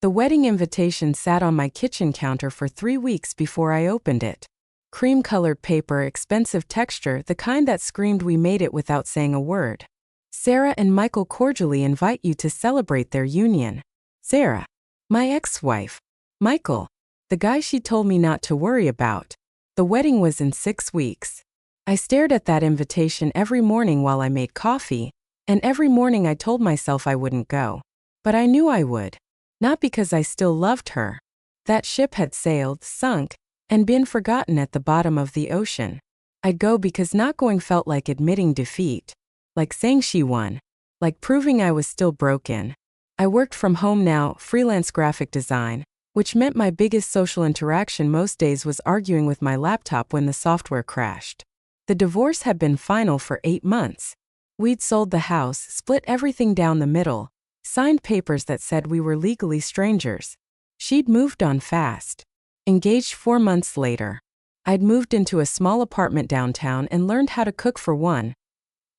The wedding invitation sat on my kitchen counter for 3 weeks before I opened it. Cream-colored paper, expensive texture, the kind that screamed we made it without saying a word. Sarah and Michael cordially invite you to celebrate their union. Sarah, my ex-wife. Michael, the guy she told me not to worry about. The wedding was in 6 weeks. I stared at that invitation every morning while I made coffee, and every morning I told myself I wouldn't go. But I knew I would. Not because I still loved her. That ship had sailed, sunk, and been forgotten at the bottom of the ocean. I'd go because not going felt like admitting defeat, like saying she won, like proving I was still broken. I worked from home now, freelance graphic design, which meant my biggest social interaction most days was arguing with my laptop when the software crashed. The divorce had been final for 8 months. We'd sold the house, split everything down the middle, signed papers that said we were legally strangers. She'd moved on fast. Engaged 4 months later. I'd moved into a small apartment downtown and learned how to cook for one.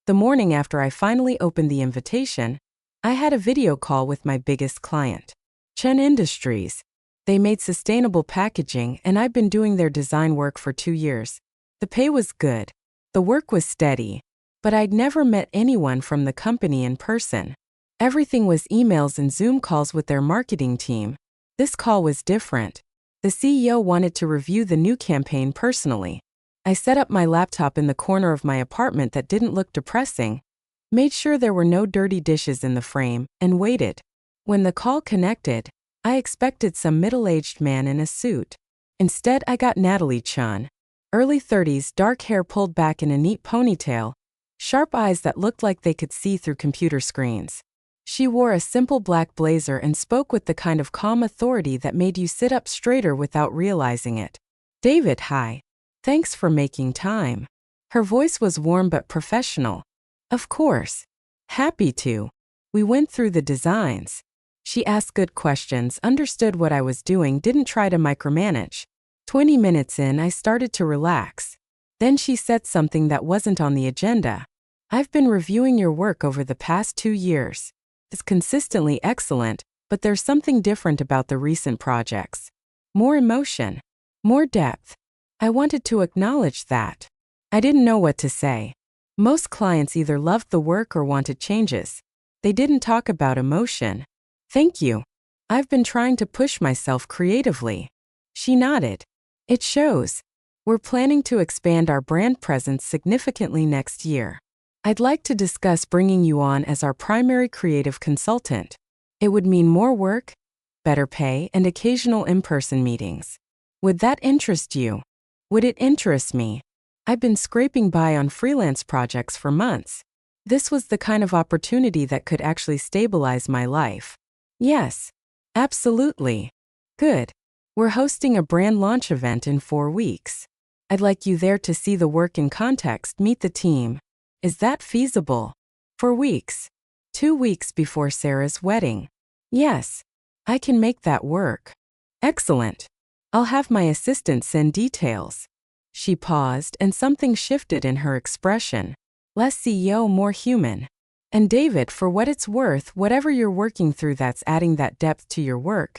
The morning after I finally opened the invitation, I had a video call with my biggest client, Chen Industries. They made sustainable packaging, and I'd been doing their design work for 2 years. The pay was good. The work was steady. But I'd never met anyone from the company in person. Everything was emails and Zoom calls with their marketing team. This call was different. The CEO wanted to review the new campaign personally. I set up my laptop in the corner of my apartment that didn't look depressing, made sure there were no dirty dishes in the frame, and waited. When the call connected, I expected some middle-aged man in a suit. Instead, I got Natalie Chun. Early 30s, dark hair pulled back in a neat ponytail, sharp eyes that looked like they could see through computer screens. She wore a simple black blazer and spoke with the kind of calm authority that made you sit up straighter without realizing it. David, hi. Thanks for making time. Her voice was warm but professional. Of course. Happy to. We went through the designs. She asked good questions, understood what I was doing, didn't try to micromanage. 20 minutes in, I started to relax. Then she said something that wasn't on the agenda. I've been reviewing your work over the past 2 years. It's consistently excellent, but there's something different about the recent projects. More emotion. More depth. I wanted to acknowledge that. I didn't know what to say. Most clients either loved the work or wanted changes. They didn't talk about emotion. Thank you. I've been trying to push myself creatively. She nodded. It shows. We're planning to expand our brand presence significantly next year. I'd like to discuss bringing you on as our primary creative consultant. It would mean more work, better pay, and occasional in-person meetings. Would that interest you? Would it interest me? I've been scraping by on freelance projects for months. This was the kind of opportunity that could actually stabilize my life. Yes, absolutely. Good. We're hosting a brand launch event in 4 weeks. I'd like you there to see the work in context, meet the team. Is that feasible? 4 weeks. 2 weeks before Sarah's wedding. Yes, I can make that work. Excellent. I'll have my assistant send details. She paused, and something shifted in her expression. Less CEO, more human. And David, for what it's worth, whatever you're working through that's adding that depth to your work,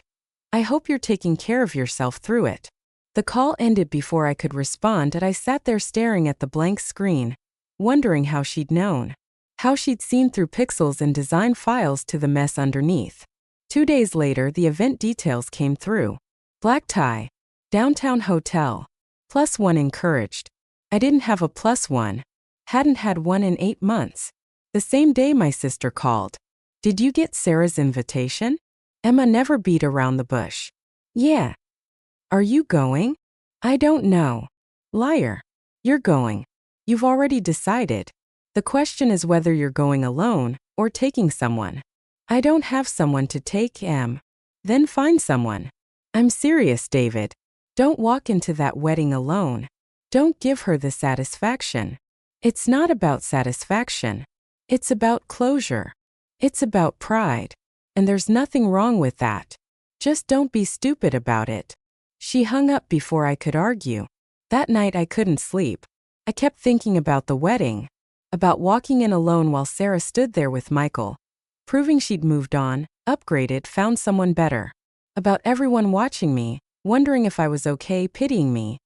I hope you're taking care of yourself through it. The call ended before I could respond, and I sat there staring at the blank screen, wondering how she'd known. How she'd seen through pixels and design files to the mess underneath. 2 days later, the event details came through. Black tie. Downtown hotel. +1 encouraged. I didn't have a +1. Hadn't had one in 8 months. The same day my sister called. Did you get Sarah's invitation? Emma never beat around the bush. Yeah. Are you going? I don't know. Liar. You're going. You've already decided. The question is whether you're going alone or taking someone. I don't have someone to take, Em. Then find someone. I'm serious, David. Don't walk into that wedding alone. Don't give her the satisfaction. It's not about satisfaction. It's about closure. It's about pride. And there's nothing wrong with that. Just don't be stupid about it. She hung up before I could argue. That night I couldn't sleep. I kept thinking about the wedding. About walking in alone while Sarah stood there with Michael. Proving she'd moved on, upgraded, found someone better. about everyone watching me, wondering if I was okay, pitying me.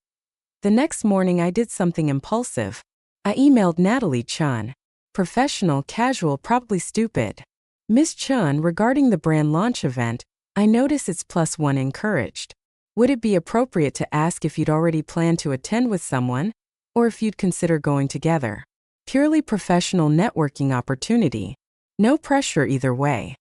The next morning I did something impulsive. I emailed Natalie Chun. Professional, casual, probably stupid. Miss Chun, regarding the brand launch event, I notice it's +1 encouraged. Would it be appropriate to ask if you'd already planned to attend with someone, or if you'd consider going together? Purely professional networking opportunity. No pressure either way.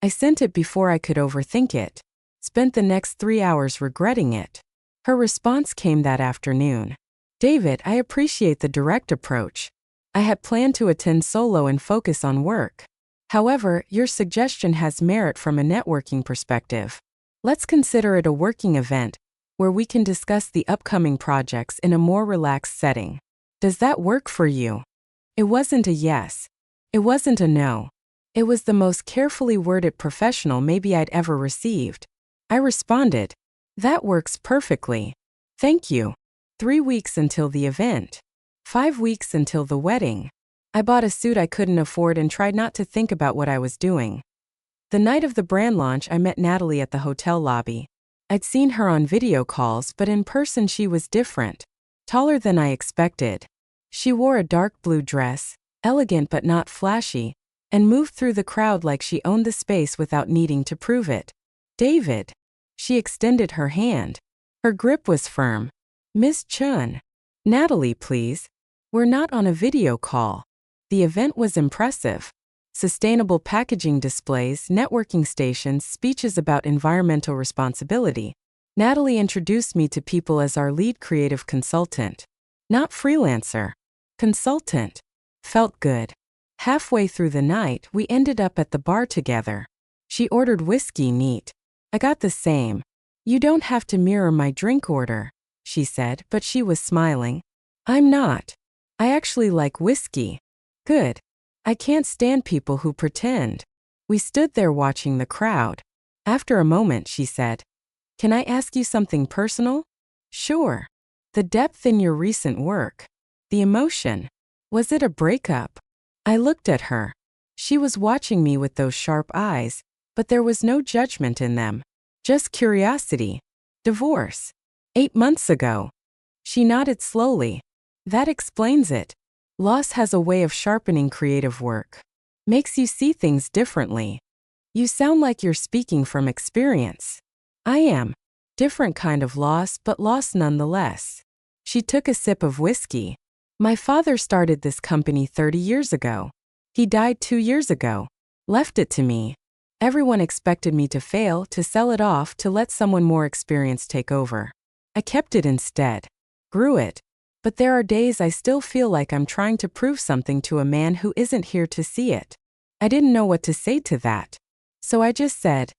I sent it before I could overthink it. Spent the next 3 hours regretting it. Her response came that afternoon. David, I appreciate the direct approach. I had planned to attend solo and focus on work. However, your suggestion has merit from a networking perspective. Let's consider it a working event, where we can discuss the upcoming projects in a more relaxed setting. Does that work for you? It wasn't a yes. It wasn't a no. It was the most carefully worded professional maybe I'd ever received. I responded, that works perfectly. Thank you. 3 weeks until the event. 5 weeks until the wedding. I bought a suit I couldn't afford and tried not to think about what I was doing. The night of the brand launch, I met Natalie at the hotel lobby. I'd seen her on video calls, but in person she was different. Taller than I expected. She wore a dark blue dress, elegant but not flashy, and moved through the crowd like she owned the space without needing to prove it. David. She extended her hand. Her grip was firm. Miss Chun. Natalie, please. We're not on a video call. The event was impressive. Sustainable packaging displays, networking stations, speeches about environmental responsibility. Natalie introduced me to people as our lead creative consultant. Not freelancer. Consultant. Felt good. Halfway through the night, we ended up at the bar together. She ordered whiskey neat. I got the same. You don't have to mirror my drink order, she said, but she was smiling. I'm not. I actually like whiskey. Good. I can't stand people who pretend. We stood there watching the crowd. After a moment, she said, can I ask you something personal? Sure. The depth in your recent work. The emotion. Was it a breakup? I looked at her. She was watching me with those sharp eyes, but there was no judgment in them. Just curiosity. Divorce. 8 months ago. She nodded slowly. That explains it. Loss has a way of sharpening creative work. Makes you see things differently. You sound like you're speaking from experience. I am. Different kind of loss, but loss nonetheless. She took a sip of whiskey. My father started this company 30 years ago. He died 2 years ago. Left it to me. Everyone expected me to fail, to sell it off, to let someone more experienced take over. I kept it instead. Grew it. But there are days I still feel like I'm trying to prove something to a man who isn't here to see it. I didn't know what to say to that. So I just said,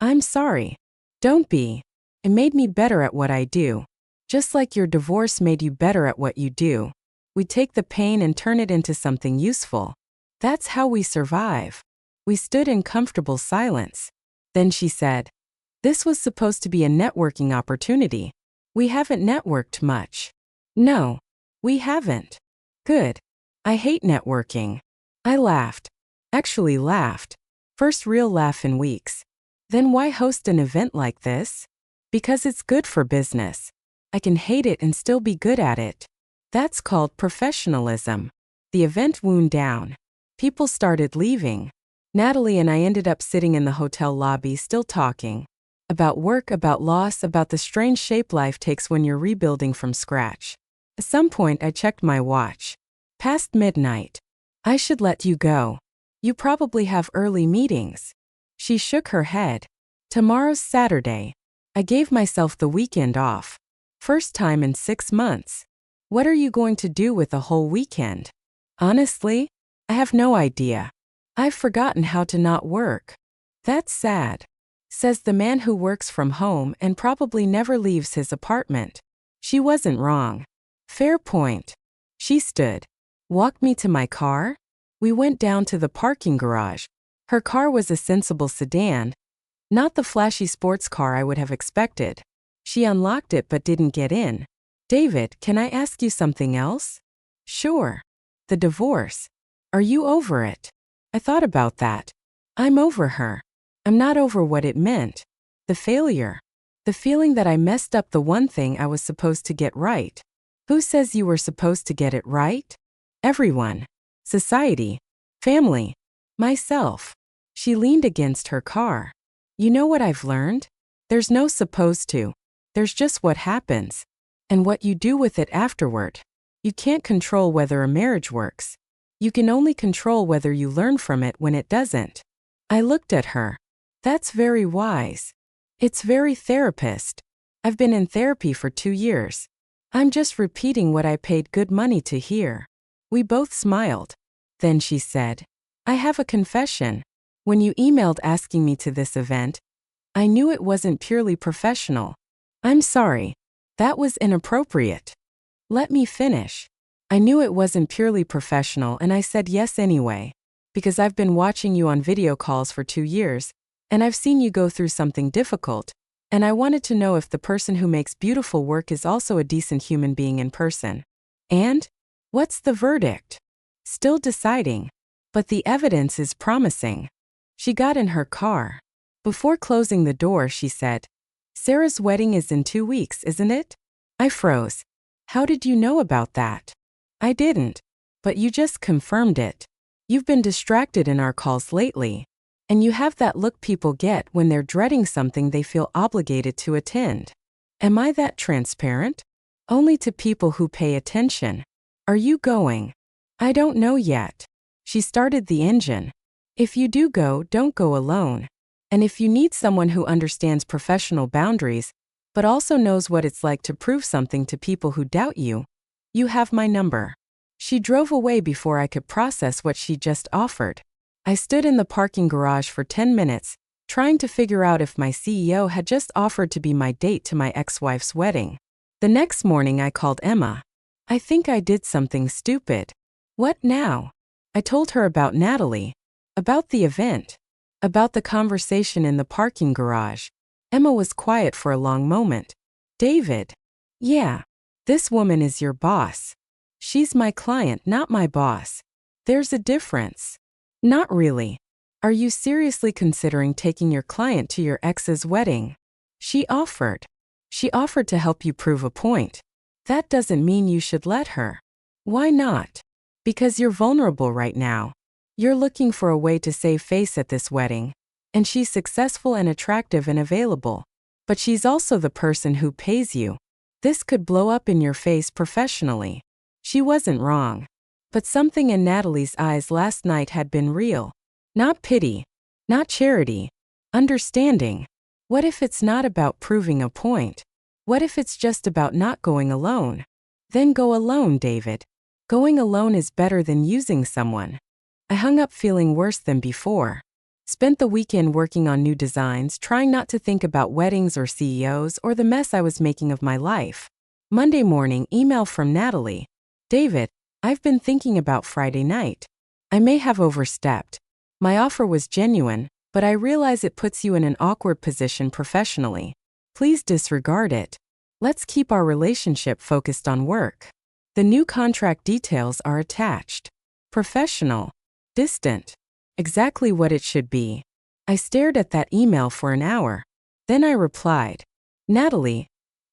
I'm sorry. Don't be. It made me better at what I do. Just like your divorce made you better at what you do. We take the pain and turn it into something useful. That's how we survive. We stood in comfortable silence. Then she said, this was supposed to be a networking opportunity. We haven't networked much. No, we haven't. Good. I hate networking. I laughed. Actually laughed. First real laugh in weeks. Then why host an event like this? Because it's good for business. I can hate it and still be good at it. That's called professionalism. The event wound down. People started leaving. Natalie and I ended up sitting in the hotel lobby still talking. About work, about loss, about the strange shape life takes when you're rebuilding from scratch. At some point I checked my watch. Past midnight. I should let you go. You probably have early meetings. She shook her head. Tomorrow's Saturday. I gave myself the weekend off. First time in 6 months. What are you going to do with a whole weekend? Honestly, I have no idea. I've forgotten how to not work. That's sad. Says the man who works from home and probably never leaves his apartment. She wasn't wrong. Fair point. She stood. Walked me to my car? We went down to the parking garage. Her car was a sensible sedan. Not the flashy sports car I would have expected. She unlocked it but didn't get in. David, can I ask you something else? Sure. The divorce. Are you over it? I thought about that. I'm over her. I'm not over what it meant. The failure. The feeling that I messed up the one thing I was supposed to get right. Who says you were supposed to get it right? Everyone. Society. Family. Myself. She leaned against her car. You know what I've learned? There's no supposed to. There's just what happens. And what you do with it afterward. You can't control whether a marriage works. You can only control whether you learn from it when it doesn't. I looked at her. That's very wise. It's very therapist. I've been in therapy for 2 years. I'm just repeating what I paid good money to hear. We both smiled. Then she said, I have a confession. When you emailed asking me to this event, I knew it wasn't purely professional. I'm sorry. That was inappropriate. Let me finish. I knew it wasn't purely professional and I said yes anyway. Because I've been watching you on video calls for 2 years, and I've seen you go through something difficult, and I wanted to know if the person who makes beautiful work is also a decent human being in person. And? What's the verdict? Still deciding. But the evidence is promising. She got in her car. Before closing the door, she said, Sarah's wedding is in 2 weeks, isn't it? I froze. How did you know about that? I didn't. But you just confirmed it. You've been distracted in our calls lately. And you have that look people get when they're dreading something they feel obligated to attend. Am I that transparent? Only to people who pay attention. Are you going? I don't know yet. She started the engine. If you do go, don't go alone. And if you need someone who understands professional boundaries, but also knows what it's like to prove something to people who doubt you, you have my number. She drove away before I could process what she just offered. I stood in the parking garage for 10 minutes, trying to figure out if my CEO had just offered to be my date to my ex-wife's wedding. The next morning I called Emma. I think I did something stupid. What now? I told her about Natalie, about the event, about the conversation in the parking garage. Emma was quiet for a long moment. David. Yeah. This woman is your boss. She's my client, not my boss. There's a difference. Not really. Are you seriously considering taking your client to your ex's wedding? She offered. She offered to help you prove a point. That doesn't mean you should let her. Why not? Because you're vulnerable right now. You're looking for a way to save face at this wedding. And she's successful and attractive and available. But she's also the person who pays you. This could blow up in your face professionally. She wasn't wrong. But something in Natalie's eyes last night had been real. Not pity. Not charity. Understanding. What if it's not about proving a point? What if it's just about not going alone? Then go alone, David. Going alone is better than using someone. I hung up feeling worse than before. Spent the weekend working on new designs, trying not to think about weddings or CEOs or the mess I was making of my life. Monday morning, email from Natalie. David, I've been thinking about Friday night. I may have overstepped. My offer was genuine, but I realize it puts you in an awkward position professionally. Please disregard it. Let's keep our relationship focused on work. The new contract details are attached. Professional. Distant. Exactly what it should be. I stared at that email for an hour. Then I replied, Natalie,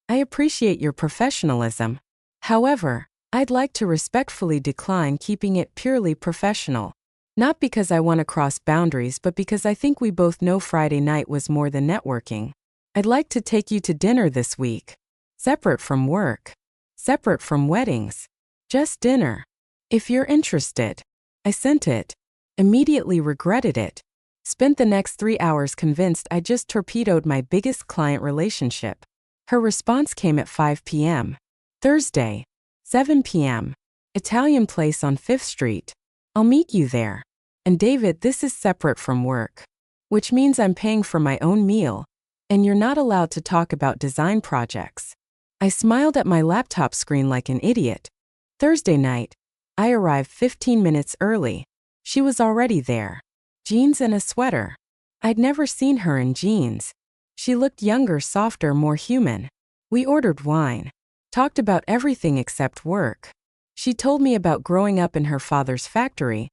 I appreciate your professionalism. However, I'd like to respectfully decline keeping it purely professional. Not because I want to cross boundaries, but because I think we both know Friday night was more than networking. I'd like to take you to dinner this week. Separate from work. Separate from weddings. Just dinner. If you're interested. I sent it. Immediately regretted it. Spent the next 3 hours convinced I just torpedoed my biggest client relationship. Her response came at 5 p.m. Thursday. 7 p.m. Italian place on 5th Street. I'll meet you there. And David, this is separate from work. Which means I'm paying for my own meal. And you're not allowed to talk about design projects. I smiled at my laptop screen like an idiot. Thursday night. I arrived 15 minutes early. She was already there. Jeans and a sweater. I'd never seen her in jeans. She looked younger, softer, more human. We ordered wine. Talked about everything except work. She told me about growing up in her father's factory,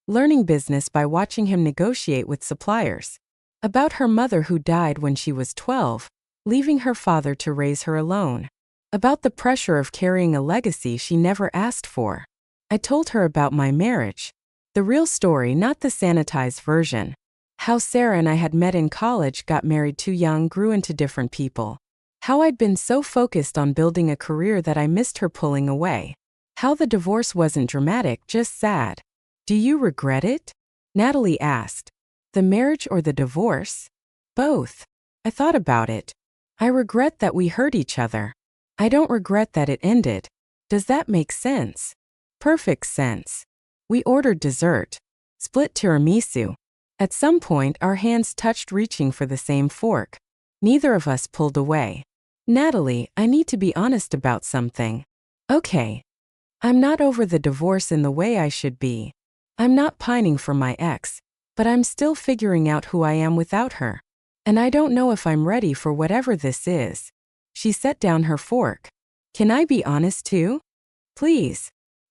learning business by watching him negotiate with suppliers, About her mother who died when she was 12, leaving her father to raise her alone. About the pressure of carrying a legacy she never asked for. I told her about my marriage. The real story, not the sanitized version. How Sarah and I had met in college, got married too young, grew into different people. How I'd been so focused on building a career that I missed her pulling away. How the divorce wasn't dramatic, just sad. Do you regret it? Natalie asked. The marriage or the divorce? Both. I thought about it. I regret that we hurt each other. I don't regret that it ended. Does that make sense? Perfect sense. We ordered dessert. Split tiramisu. At some point, our hands touched, reaching for the same fork. Neither of us pulled away. Natalie, I need to be honest about something. Okay. I'm not over the divorce in the way I should be. I'm not pining for my ex, but I'm still figuring out who I am without her. And I don't know if I'm ready for whatever this is. She set down her fork. Can I be honest too? Please.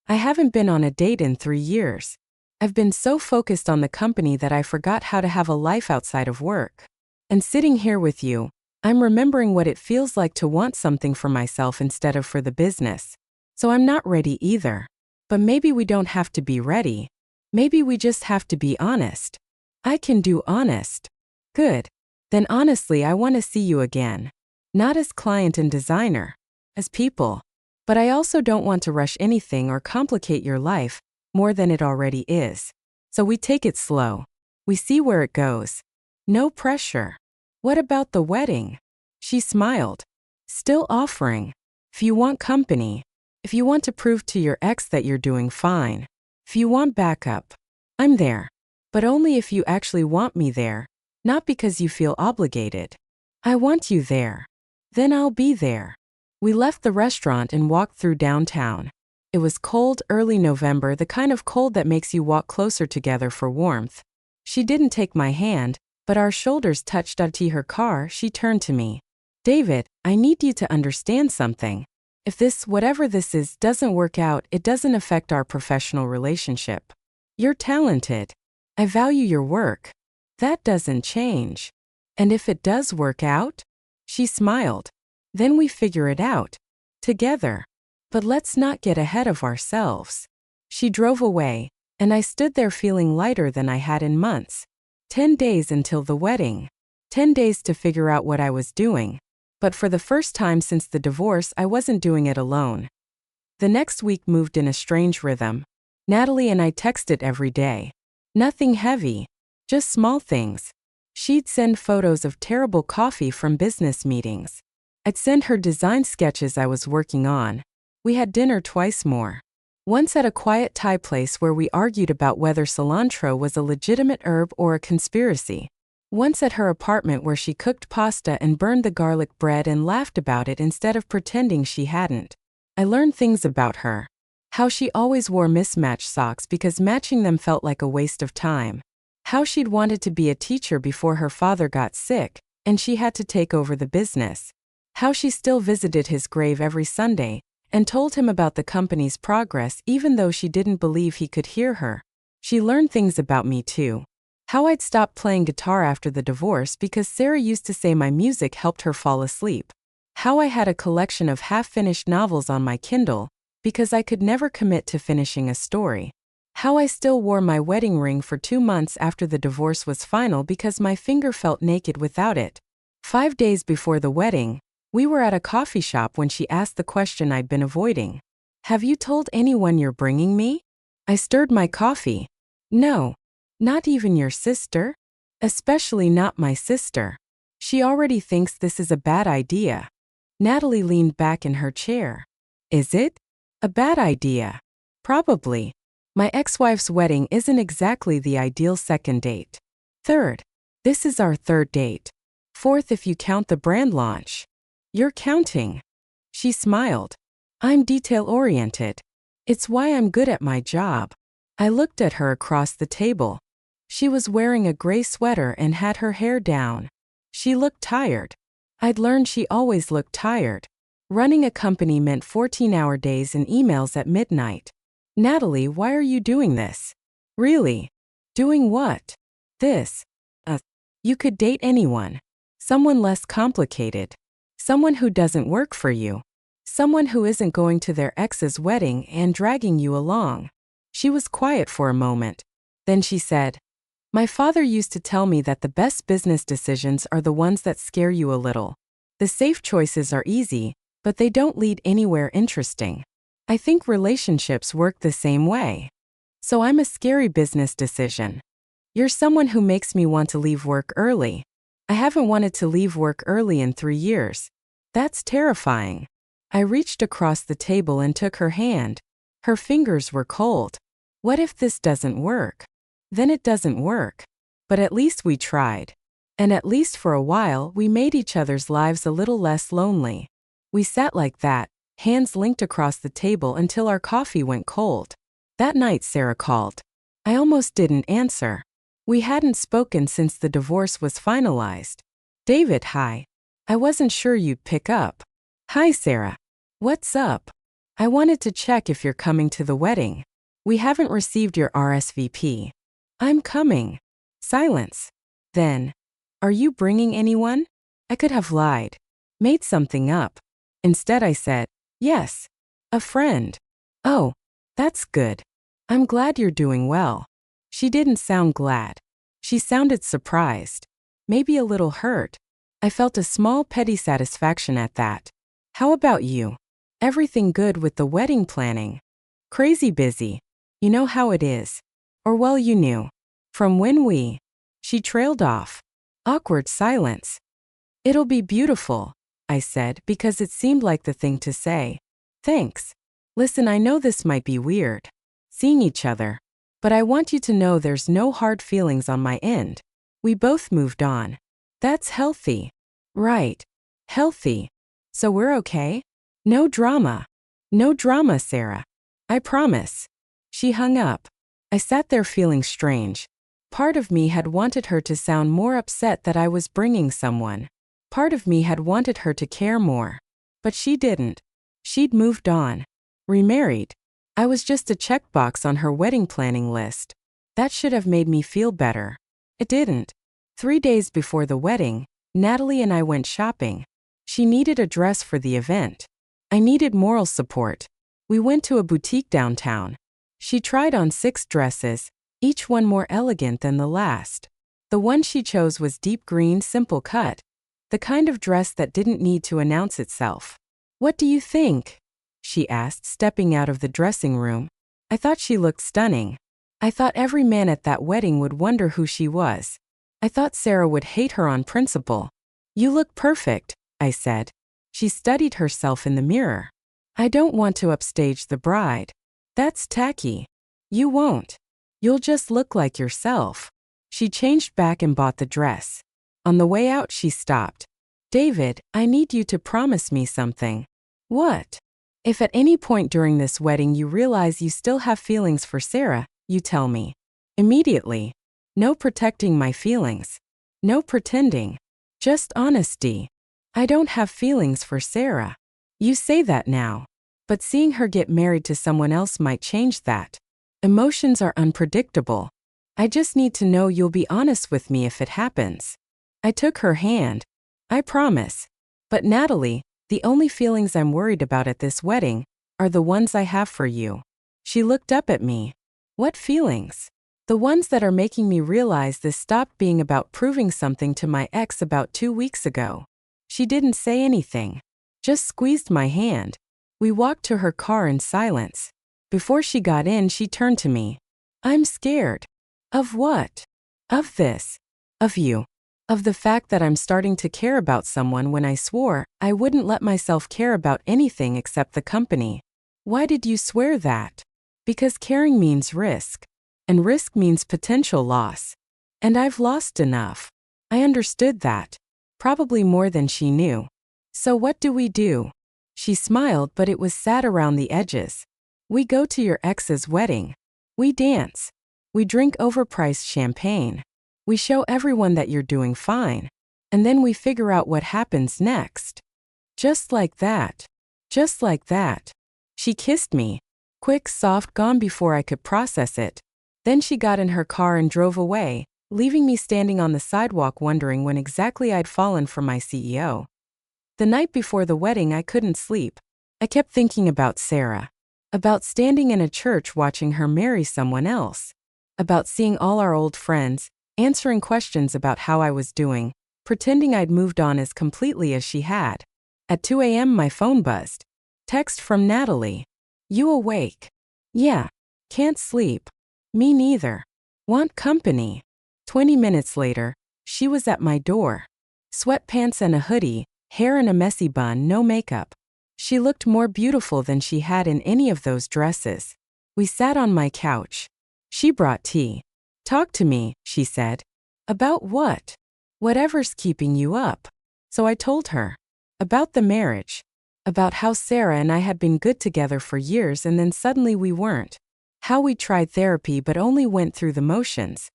I haven't been on a date in 3 years. I've been so focused on the company that I forgot how to have a life outside of work. And sitting here with you, I'm remembering what it feels like to want something for myself instead of for the business. So I'm not ready either. But maybe we don't have to be ready. Maybe we just have to be honest. I can do honest. Good. Then honestly, I want to see you again. Not as client and designer, as people. But I also don't want to rush anything or complicate your life more than it already is. So we take it slow. We see where it goes. No pressure. What about the wedding? She smiled. Still offering. If you want company. If you want to prove to your ex that you're doing fine. If you want backup. I'm there. But only if you actually want me there. Not because you feel obligated. I want you there. Then I'll be there. We left the restaurant and walked through downtown. It was cold, early November, the kind of cold that makes you walk closer together for warmth. She didn't take my hand, but our shoulders touched. Out to her car, she turned to me. David, I need you to understand something. If this, whatever this is, doesn't work out, it doesn't affect our professional relationship. You're talented. I value your work. That doesn't change. And if it does work out? She smiled. Then we figure it out. Together. But let's not get ahead of ourselves. She drove away, and I stood there feeling lighter than I had in months. 10 days until the wedding. 10 days to figure out what I was doing. But for the first time since the divorce, I wasn't doing it alone. The next week moved in a strange rhythm. Natalie and I texted every day. Nothing heavy. Just small things. She'd send photos of terrible coffee from business meetings. I'd send her design sketches I was working on. We had dinner twice more. Once at a quiet Thai place where we argued about whether cilantro was a legitimate herb or a conspiracy. Once at her apartment where she cooked pasta and burned the garlic bread and laughed about it instead of pretending she hadn't. I learned things about her. How she always wore mismatched socks because matching them felt like a waste of time. How she'd wanted to be a teacher before her father got sick, and she had to take over the business. How she still visited his grave every Sunday, and told him about the company's progress even though she didn't believe he could hear her. She learned things about me too. How I'd stopped playing guitar after the divorce because Sarah used to say my music helped her fall asleep. How I had a collection of half-finished novels on my Kindle, because I could never commit to finishing a story. How I still wore my wedding ring for 2 months after the divorce was final because my finger felt naked without it. 5 days before the wedding, we were at a coffee shop when she asked the question I'd been avoiding. Have you told anyone you're bringing me? I stirred my coffee. No. Not even your sister? Especially not my sister. She already thinks this is a bad idea. Natalie leaned back in her chair. Is it? A bad idea. Probably. My ex-wife's wedding isn't exactly the ideal second date. Third. This is our third date. Fourth if you count the brand launch. You're counting. She smiled. I'm detail-oriented. It's why I'm good at my job. I looked at her across the table. She was wearing a gray sweater and had her hair down. She looked tired. I'd learned she always looked tired. Running a company meant 14-hour days and emails at midnight. Natalie, why are you doing this? Really? Doing what? This. You could date anyone. Someone less complicated. Someone who doesn't work for you. Someone who isn't going to their ex's wedding and dragging you along. She was quiet for a moment. Then she said, "My father used to tell me that the best business decisions are the ones that scare you a little. The safe choices are easy, but they don't lead anywhere interesting. I think relationships work the same way. So I'm a scary business decision. You're someone who makes me want to leave work early. I haven't wanted to leave work early in 3 years. That's terrifying." I reached across the table and took her hand. Her fingers were cold. What if this doesn't work? Then it doesn't work. But at least we tried. And at least for a while we made each other's lives a little less lonely. We sat like that, hands linked across the table until our coffee went cold. That night Sarah called. I almost didn't answer. We hadn't spoken since the divorce was finalized. "David, hi. I wasn't sure you'd pick up." "Hi, Sarah. What's up? I wanted to check if you're coming to the wedding. We haven't received your RSVP." "I'm coming." Silence. Then, "Are you bringing anyone?" I could have lied. Made something up. Instead I said, "Yes. A friend." "Oh, that's good. I'm glad you're doing well." She didn't sound glad. She sounded surprised. Maybe a little hurt. I felt a small petty satisfaction at that. "How about you? Everything good with the wedding planning?" "Crazy busy. You know how it is." Or well, you knew. From when we... She trailed off. Awkward silence. "It'll be beautiful," I said because it seemed like the thing to say. "Thanks. Listen, I know this might be weird. Seeing each other. But I want you to know there's no hard feelings on my end. We both moved on. That's healthy." "Right. Healthy. So we're okay? No drama." "No drama, Sarah. I promise." She hung up. I sat there feeling strange. Part of me had wanted her to sound more upset that I was bringing someone. Part of me had wanted her to care more. But she didn't. She'd moved on. Remarried. I was just a checkbox on her wedding planning list. That should have made me feel better. It didn't. 3 days before the wedding, Natalie and I went shopping. She needed a dress for the event. I needed moral support. We went to a boutique downtown. She tried on 6 dresses, each one more elegant than the last. The one she chose was deep green, simple cut, the kind of dress that didn't need to announce itself. "What do you think?" she asked, stepping out of the dressing room. I thought she looked stunning. I thought every man at that wedding would wonder who she was. I thought Sarah would hate her on principle. "You look perfect," I said. She studied herself in the mirror. "I don't want to upstage the bride." "That's tacky." "You won't. You'll just look like yourself." She changed back and bought the dress. On the way out she stopped. "David, I need you to promise me something." "What?" "If at any point during this wedding you realize you still have feelings for Sarah, you tell me. Immediately. No protecting my feelings. No pretending. Just honesty. I don't have feelings for Sarah. You say that now. But seeing her get married to someone else might change that. Emotions are unpredictable. I just need to know you'll be honest with me if it happens." I took her hand. "I promise. But Natalie, the only feelings I'm worried about at this wedding are the ones I have for you." She looked up at me. "What feelings?" "The ones that are making me realize this stopped being about proving something to my ex about 2 weeks ago." She didn't say anything. Just squeezed my hand. We walked to her car in silence. Before she got in, she turned to me. "I'm scared." "Of what?" "Of this. Of you. Of the fact that I'm starting to care about someone when I swore I wouldn't let myself care about anything except the company." "Why did you swear that?" "Because caring means risk. And risk means potential loss. And I've lost enough." I understood that. Probably more than she knew. "So what do we do?" She smiled, but it was sad around the edges. "We go to your ex's wedding. We dance. We drink overpriced champagne. We show everyone that you're doing fine. And then we figure out what happens next." Just like that. Just like that. She kissed me. Quick, soft, gone before I could process it. Then she got in her car and drove away, leaving me standing on the sidewalk wondering when exactly I'd fallen for my CEO. The night before the wedding, I couldn't sleep. I kept thinking about Sarah, about standing in a church watching her marry someone else, about seeing all our old friends, answering questions about how I was doing, pretending I'd moved on as completely as she had. At 2 a.m. my phone buzzed. Text from Natalie. You awake? Yeah. Can't sleep. Me neither. Want company? 20 minutes later, she was at my door. Sweatpants and a hoodie, hair in a messy bun, no makeup. She looked more beautiful than she had in any of those dresses. We sat on my couch. She brought tea. Talk to me, she said. About what? Whatever's keeping you up. So I told her. About the marriage. About how Sarah and I had been good together for years and then suddenly we weren't. How we tried therapy but only went through the motions.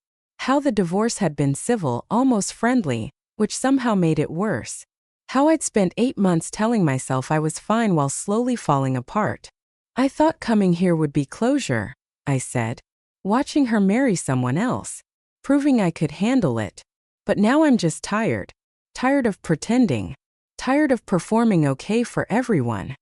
How the divorce had been civil, almost friendly, which somehow made it worse. How I'd spent 8 months telling myself I was fine while slowly falling apart. I thought coming here would be closure, I said. Watching her marry someone else. Proving I could handle it. But now I'm just tired. Tired of pretending. Tired of performing okay for everyone.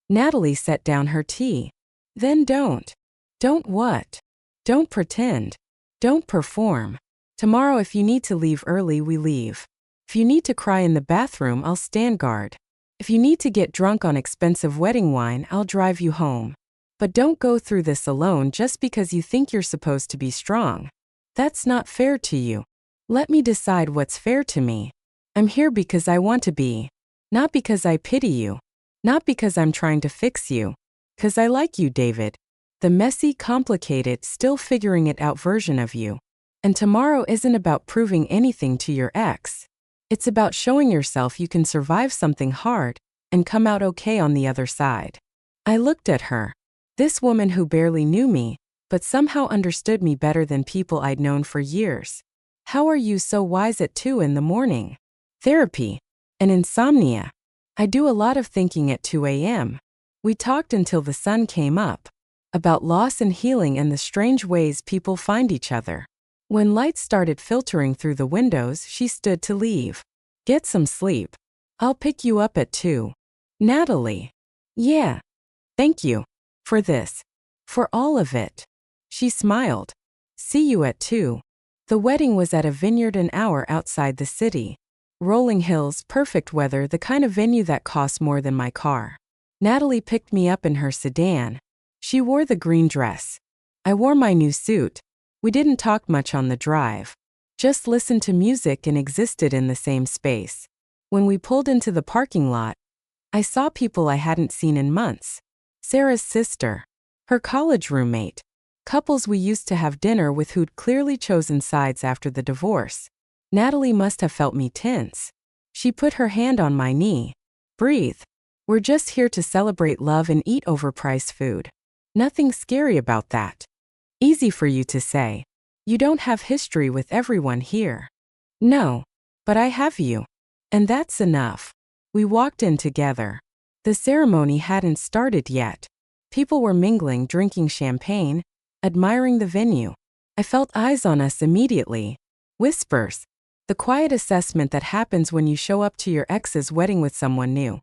Natalie set down her tea. Then don't. Don't what? Don't pretend. Don't perform. Tomorrow if you need to leave early, we leave. If you need to cry in the bathroom, I'll stand guard. If you need to get drunk on expensive wedding wine, I'll drive you home. But don't go through this alone just because you think you're supposed to be strong. That's not fair to you. Let me decide what's fair to me. I'm here because I want to be. Not because I pity you. Not because I'm trying to fix you. 'Cause I like you, David. The messy, complicated, still figuring it out version of you. And tomorrow isn't about proving anything to your ex. It's about showing yourself you can survive something hard and come out okay on the other side. I looked at her. This woman who barely knew me, but somehow understood me better than people I'd known for years. How are you so wise at 2 in the morning? Therapy. And insomnia. I do a lot of thinking at 2 a.m. We talked until the sun came up. About loss and healing and the strange ways people find each other. When light started filtering through the windows, she stood to leave. Get some sleep. I'll pick you up at 2. Natalie. Yeah. Thank you. For this. For all of it. She smiled. See you at 2. The wedding was at a vineyard an hour outside the city. Rolling hills, perfect weather, the kind of venue that costs more than my car. Natalie picked me up in her sedan. She wore the green dress. I wore my new suit. We didn't talk much on the drive. Just listened to music and existed in the same space. When we pulled into the parking lot, I saw people I hadn't seen in months. Sarah's sister. Her college roommate. Couples we used to have dinner with who'd clearly chosen sides after the divorce. Natalie must have felt me tense. She put her hand on my knee. Breathe. We're just here to celebrate love and eat overpriced food. Nothing scary about that. Easy for you to say. You don't have history with everyone here. No. But I have you. And that's enough. We walked in together. The ceremony hadn't started yet. People were mingling, drinking champagne, admiring the venue. I felt eyes on us immediately. Whispers. The quiet assessment that happens when you show up to your ex's wedding with someone new.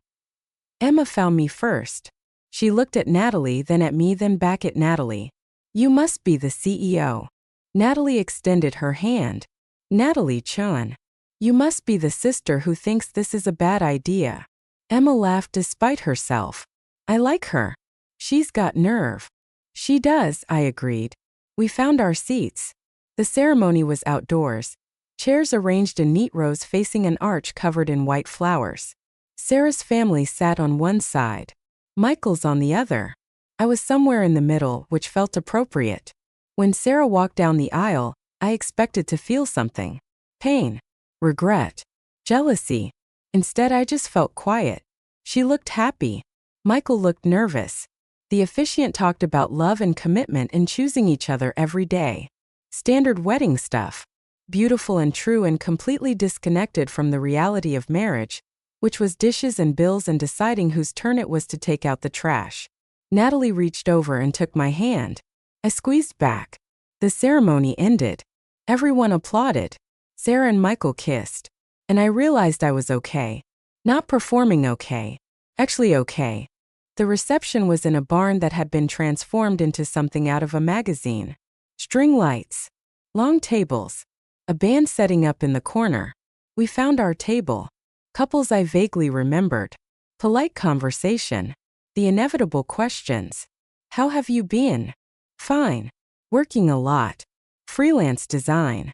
Emma found me first. She looked at Natalie, then at me, then back at Natalie. You must be the CEO. Natalie extended her hand. Natalie Chun. You must be the sister who thinks this is a bad idea. Emma laughed despite herself. I like her. She's got nerve. She does, I agreed. We found our seats. The ceremony was outdoors. Chairs arranged in neat rows facing an arch covered in white flowers. Sarah's family sat on one side. Michael's on the other. I was somewhere in the middle, which felt appropriate. When Sarah walked down the aisle, I expected to feel something. Pain. Regret. Jealousy. Instead, I just felt quiet. She looked happy. Michael looked nervous. The officiant talked about love and commitment and choosing each other every day. Standard wedding stuff. Beautiful and true and completely disconnected from the reality of marriage, which was dishes and bills and deciding whose turn it was to take out the trash. Natalie reached over and took my hand. I squeezed back. The ceremony ended. Everyone applauded. Sarah and Michael kissed. And I realized I was okay. Not performing okay. Actually okay. The reception was in a barn that had been transformed into something out of a magazine. String lights. Long tables. A band setting up in the corner. We found our table. Couples I vaguely remembered. Polite conversation. The inevitable questions. How have you been? Fine. Working a lot. Freelance design.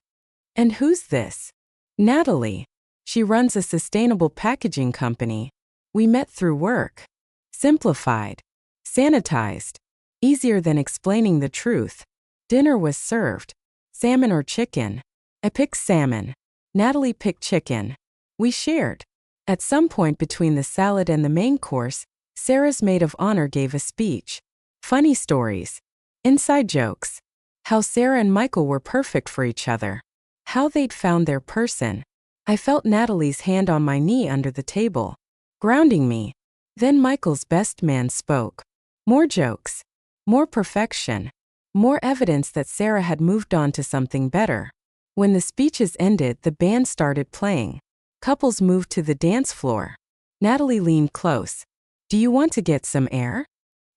And who's this? Natalie. She runs a sustainable packaging company. We met through work. Simplified. Sanitized. Easier than explaining the truth. Dinner was served. Salmon or chicken? I picked salmon. Natalie picked chicken. We shared. At some point between the salad and the main course, Sarah's maid of honor gave a speech. Funny stories. Inside jokes. How Sarah and Michael were perfect for each other. How they'd found their person. I felt Natalie's hand on my knee under the table, grounding me. Then Michael's best man spoke. More jokes. More perfection. More evidence that Sarah had moved on to something better. When the speeches ended, the band started playing. Couples moved to the dance floor. Natalie leaned close. Do you want to get some air?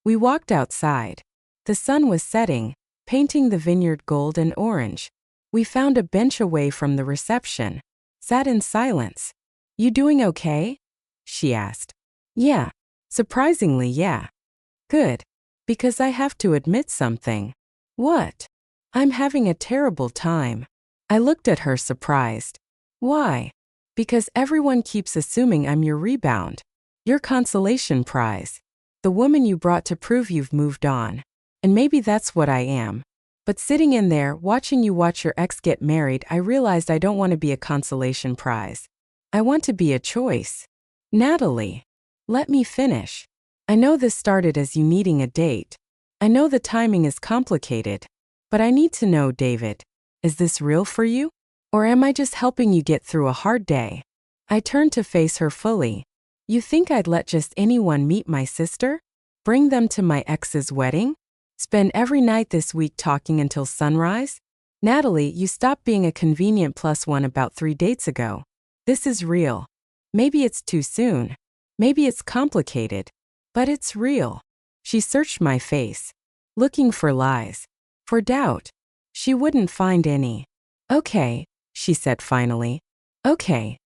We walked outside. The sun was setting, painting the vineyard gold and orange. We found a bench away from the reception. Sat in silence. You doing okay? She asked. Yeah. Surprisingly, yeah. Good. Because I have to admit something. What? I'm having a terrible time. I looked at her surprised. Why? Because everyone keeps assuming I'm your rebound. Your consolation prize. The woman you brought to prove you've moved on. And maybe that's what I am. But sitting in there, watching you watch your ex get married, I realized I don't want to be a consolation prize. I want to be a choice. Natalie. Let me finish. I know this started as you needing a date. I know the timing is complicated. But I need to know, David, is this real for you? Or am I just helping you get through a hard day? I turned to face her fully. You think I'd let just anyone meet my sister? Bring them to my ex's wedding? Spend every night this week talking until sunrise? Natalie, you stopped being a convenient plus one about 3 dates ago. This is real. Maybe it's too soon. Maybe it's complicated. But it's real. She searched my face, looking for lies, for doubt. She wouldn't find any. Okay, she said finally. Okay.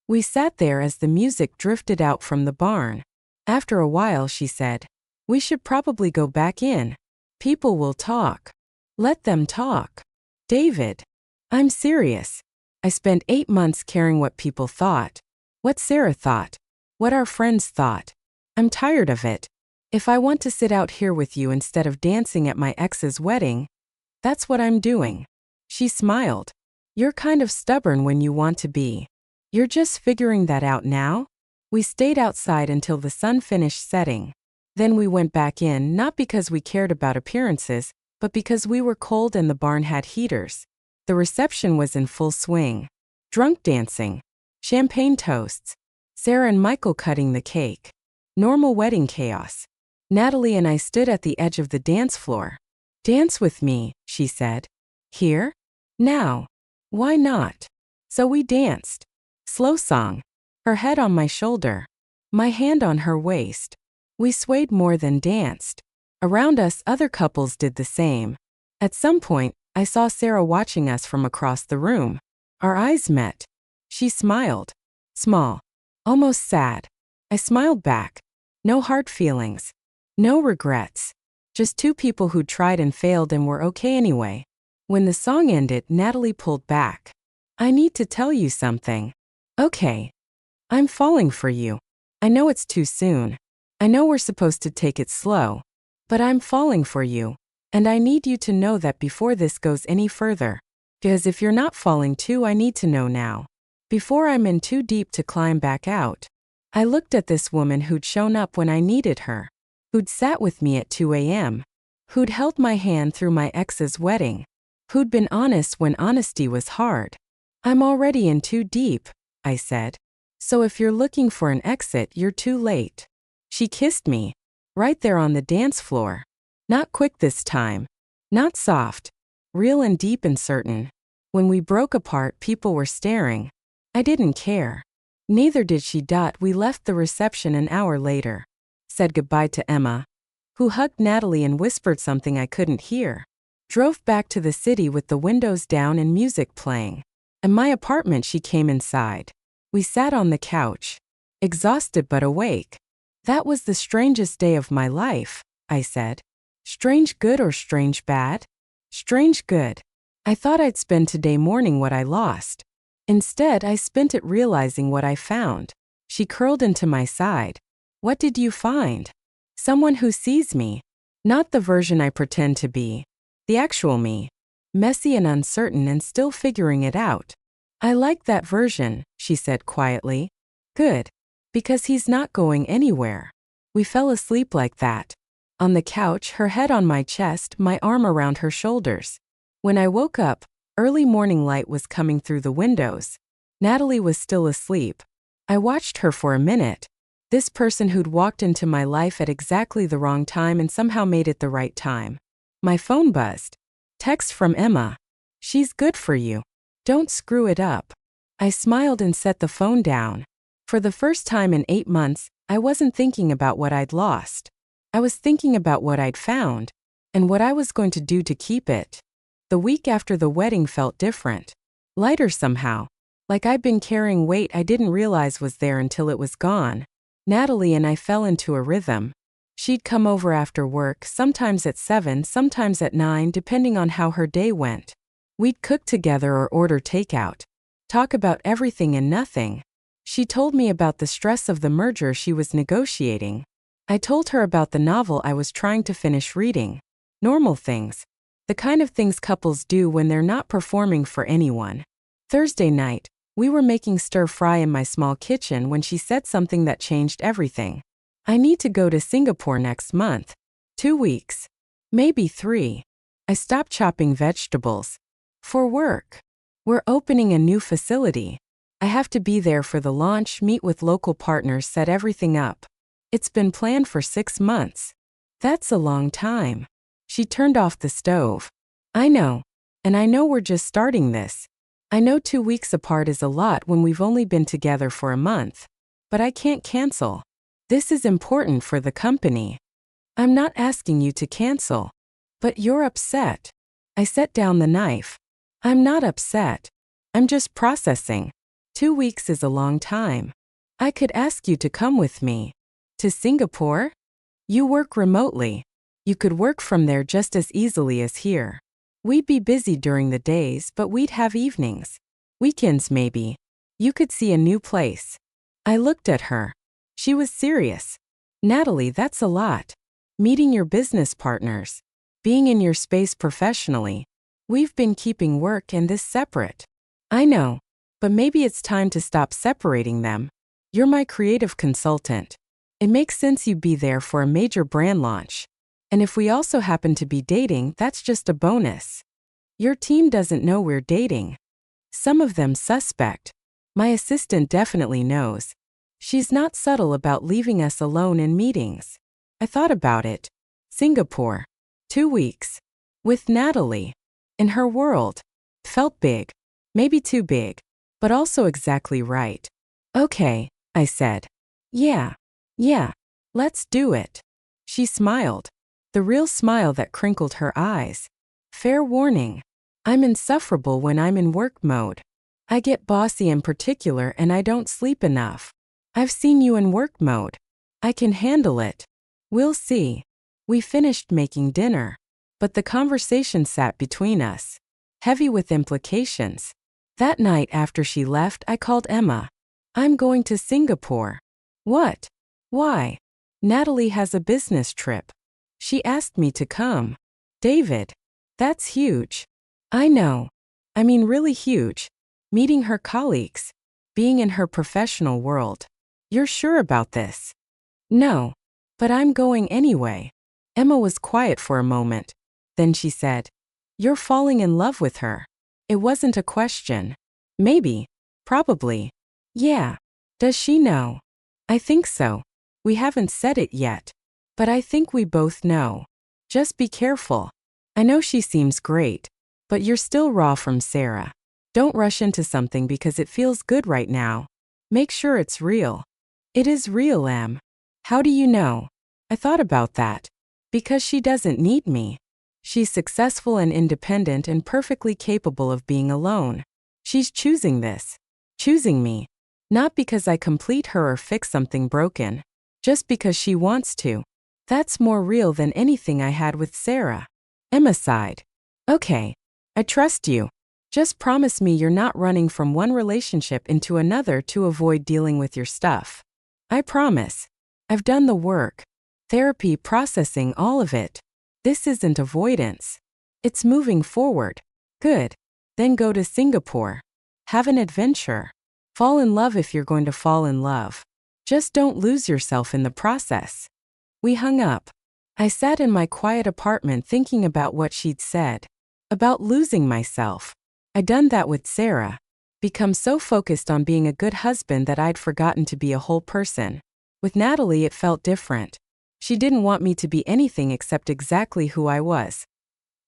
We sat there as the music drifted out from the barn. After a while, she said, we should probably go back in. People will talk. Let them talk. David. I'm serious. I spent 8 months caring what people thought. What Sarah thought. What our friends thought. I'm tired of it. If I want to sit out here with you instead of dancing at my ex's wedding, that's what I'm doing. She smiled. You're kind of stubborn when you want to be. You're just figuring that out now? We stayed outside until the sun finished setting. Then we went back in, not because we cared about appearances, but because we were cold and the barn had heaters. The reception was in full swing. Drunk dancing. Champagne toasts. Sarah and Michael cutting the cake. Normal wedding chaos. Natalie and I stood at the edge of the dance floor. Dance with me, she said. Here? Now. Why not? So we danced. Slow song. Her head on my shoulder. My hand on her waist. We swayed more than danced. Around us, other couples did the same. At some point, I saw Sarah watching us from across the room. Our eyes met. She smiled. Small. Almost sad. I smiled back. No hard feelings. No regrets. Just 2 people who tried and failed and were okay anyway. When the song ended, Natalie pulled back. I need to tell you something. Okay. I'm falling for you. I know it's too soon. I know we're supposed to take it slow. But I'm falling for you. And I need you to know that before this goes any further. Because if you're not falling too, I need to know now. Before I'm in too deep to climb back out. I looked at this woman who'd shown up when I needed her. Who'd sat with me at 2 a.m. Who'd held my hand through my ex's wedding. Who'd been honest when honesty was hard. I'm already in too deep, I said. So if you're looking for an exit, you're too late. She kissed me. Right there on the dance floor. Not quick this time. Not soft. Real and deep and certain. When we broke apart, people were staring. I didn't care. Neither did she. We left the reception an hour later. Said goodbye to Emma, who hugged Natalie and whispered something I couldn't hear. Drove back to the city with the windows down and music playing. In my apartment, she came inside. We sat on the couch, exhausted but awake. That was the strangest day of my life, I said. Strange good or strange bad? Strange good. I thought I'd spend today mourning what I lost. Instead, I spent it realizing what I found. She curled into my side. What did you find? Someone who sees me. Not the version I pretend to be. The actual me. Messy and uncertain and still figuring it out. I like that version, she said quietly. Good. Because he's not going anywhere. We fell asleep like that. On the couch, her head on my chest, my arm around her shoulders. When I woke up, early morning light was coming through the windows. Natalie was still asleep. I watched her for a minute. This person who'd walked into my life at exactly the wrong time and somehow made it the right time. My phone buzzed. Text from Emma. She's good for you. Don't screw it up. I smiled and set the phone down. For the first time in 8 months, I wasn't thinking about what I'd lost. I was thinking about what I'd found, and what I was going to do to keep it. The week after the wedding felt different. Lighter somehow. Like I'd been carrying weight I didn't realize was there until it was gone. Natalie and I fell into a rhythm. She'd come over after work, sometimes at 7, sometimes at 9, depending on how her day went. We'd cook together or order takeout. Talk about everything and nothing. She told me about the stress of the merger she was negotiating. I told her about the novel I was trying to finish reading. Normal things. The kind of things couples do when they're not performing for anyone. Thursday night, we were making stir-fry in my small kitchen when she said something that changed everything. I need to go to Singapore next month. 2 weeks. Maybe 3. I stopped chopping vegetables. For work. We're opening a new facility. I have to be there for the launch, meet with local partners, set everything up. It's been planned for 6 months. That's a long time. She turned off the stove. I know. And I know we're just starting this. I know 2 weeks apart is a lot when we've only been together for a month. But I can't cancel. This is important for the company. I'm not asking you to cancel. But you're upset. I set down the knife. I'm not upset. I'm just processing. 2 weeks is a long time. I could ask you to come with me. To Singapore? You work remotely. You could work from there just as easily as here. We'd be busy during the days, but we'd have evenings. Weekends maybe. You could see a new place. I looked at her. She was serious. Natalie, that's a lot. Meeting your business partners. Being in your space professionally. We've been keeping work and this separate. I know. But maybe it's time to stop separating them. You're my creative consultant. It makes sense you'd be there for a major brand launch. And if we also happen to be dating, that's just a bonus. Your team doesn't know we're dating. Some of them suspect. My assistant definitely knows. She's not subtle about leaving us alone in meetings. I thought about it. Singapore. 2 weeks. With Natalie. In her world. Felt big. Maybe too big. But also exactly right. Okay, I said. Yeah. Let's do it. She smiled. The real smile that crinkled her eyes. Fair warning. I'm insufferable when I'm in work mode. I get bossy in particular and I don't sleep enough. I've seen you in work mode. I can handle it. We'll see. We finished making dinner. But the conversation sat between us. Heavy with implications. That night after she left, I called Emma. I'm going to Singapore. What? Why? Natalie has a business trip. She asked me to come. David. That's huge. I know. I mean really huge. Meeting her colleagues. Being in her professional world. You're sure about this? No. But I'm going anyway. Emma was quiet for a moment. Then she said, You're falling in love with her. It wasn't a question. Maybe. Probably. Yeah. Does she know? I think so. We haven't said it yet. But I think we both know. Just be careful. I know she seems great. But you're still raw from Sarah. Don't rush into something because it feels good right now. Make sure it's real. It is real, Em. How do you know? I thought about that. Because she doesn't need me. She's successful and independent and perfectly capable of being alone. She's choosing this. Choosing me. Not because I complete her or fix something broken. Just because she wants to. That's more real than anything I had with Sarah. Emma sighed. Okay. I trust you. Just promise me you're not running from one relationship into another to avoid dealing with your stuff. I promise. I've done the work. Therapy, processing, all of it. This isn't avoidance. It's moving forward. Good. Then go to Singapore. Have an adventure. Fall in love if you're going to fall in love. Just don't lose yourself in the process. We hung up. I sat in my quiet apartment thinking about what she'd said. About losing myself. I'd done that with Sarah. Become so focused on being a good husband that I'd forgotten to be a whole person. With Natalie, it felt different. She didn't want me to be anything except exactly who I was.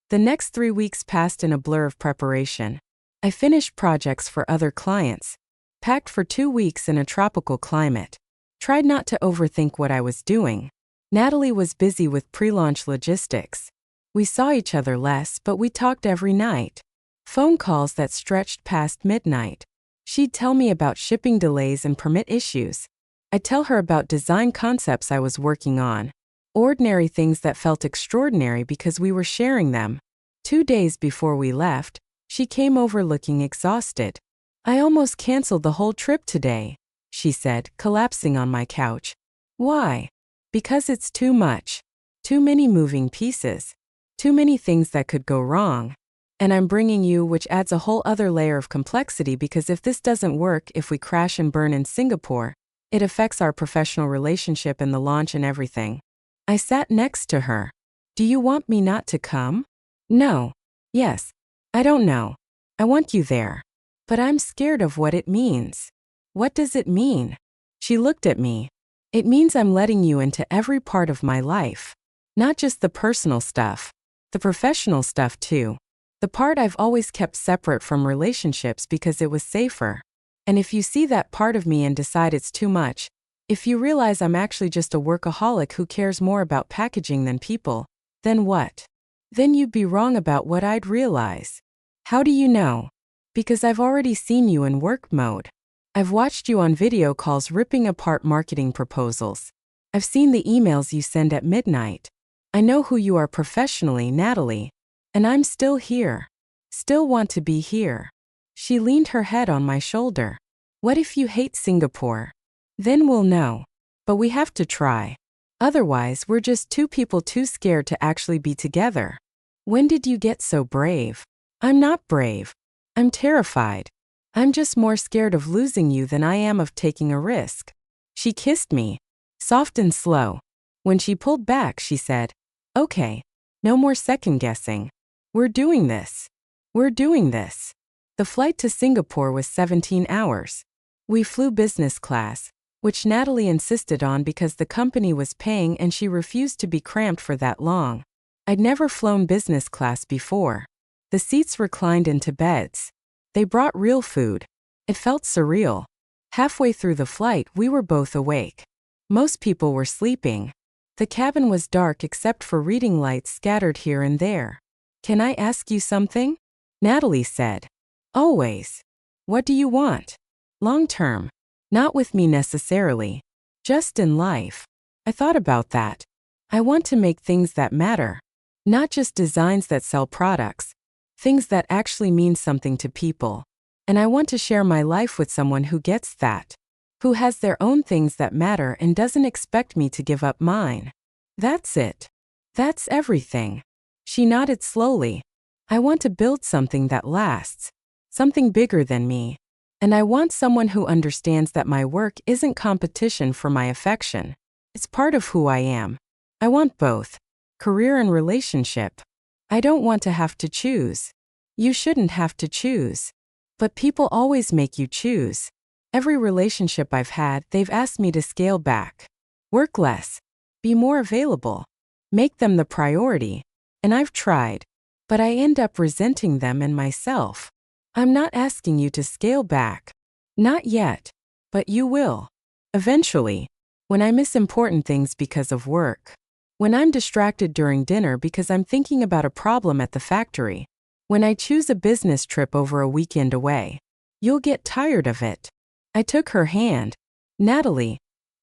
The next 3 weeks passed in a blur of preparation. I finished projects for other clients. Packed for 2 weeks in a tropical climate. Tried not to overthink what I was doing. Natalie was busy with pre-launch logistics. We saw each other less, but we talked every night. Phone calls that stretched past midnight. She'd tell me about shipping delays and permit issues. I'd tell her about design concepts I was working on. Ordinary things that felt extraordinary because we were sharing them. 2 days before we left, she came over looking exhausted. I almost canceled the whole trip today, she said, collapsing on my couch. Why? Because it's too much. Too many moving pieces. Too many things that could go wrong. And I'm bringing you, which adds a whole other layer of complexity because if this doesn't work, if we crash and burn in Singapore, it affects our professional relationship and the launch and everything. I sat next to her. Do you want me not to come? No. Yes. I don't know. I want you there. But I'm scared of what it means. What does it mean? She looked at me. It means I'm letting you into every part of my life. Not just the personal stuff. The professional stuff too. The part I've always kept separate from relationships because it was safer. And if you see that part of me and decide it's too much, if you realize I'm actually just a workaholic who cares more about packaging than people, then what? Then you'd be wrong about what I'd realize. How do you know? Because I've already seen you in work mode. I've watched you on video calls ripping apart marketing proposals. I've seen the emails you send at midnight. I know who you are professionally, Natalie. And I'm still here. Still want to be here. She leaned her head on my shoulder. What if you hate Singapore? Then we'll know. But we have to try. Otherwise, we're just two people too scared to actually be together. When did you get so brave? I'm not brave. I'm terrified. I'm just more scared of losing you than I am of taking a risk. She kissed me. Soft and slow. When she pulled back, she said, Okay. No more second guessing. We're doing this. We're doing this. The flight to Singapore was 17 hours. We flew business class, which Natalie insisted on because the company was paying and she refused to be cramped for that long. I'd never flown business class before. The seats reclined into beds. They brought real food. It felt surreal. Halfway through the flight, we were both awake. Most people were sleeping. The cabin was dark except for reading lights scattered here and there. Can I ask you something? Natalie said. Always. What do you want? Long term. Not with me necessarily. Just in life. I thought about that. I want to make things that matter. Not just designs that sell products. Things that actually mean something to people. And I want to share my life with someone who gets that. Who has their own things that matter and doesn't expect me to give up mine. That's it. That's everything. She nodded slowly. I want to build something that lasts. Something bigger than me. And I want someone who understands that my work isn't competition for my affection. It's part of who I am. I want both. Career and relationship. I don't want to have to choose. You shouldn't have to choose. But people always make you choose. Every relationship I've had, they've asked me to scale back. Work less. Be more available. Make them the priority. And I've tried. But I end up resenting them and myself. I'm not asking you to scale back. Not yet. But you will. Eventually. When I miss important things because of work. When I'm distracted during dinner because I'm thinking about a problem at the factory. When I choose a business trip over a weekend away. You'll get tired of it. I took her hand. Natalie,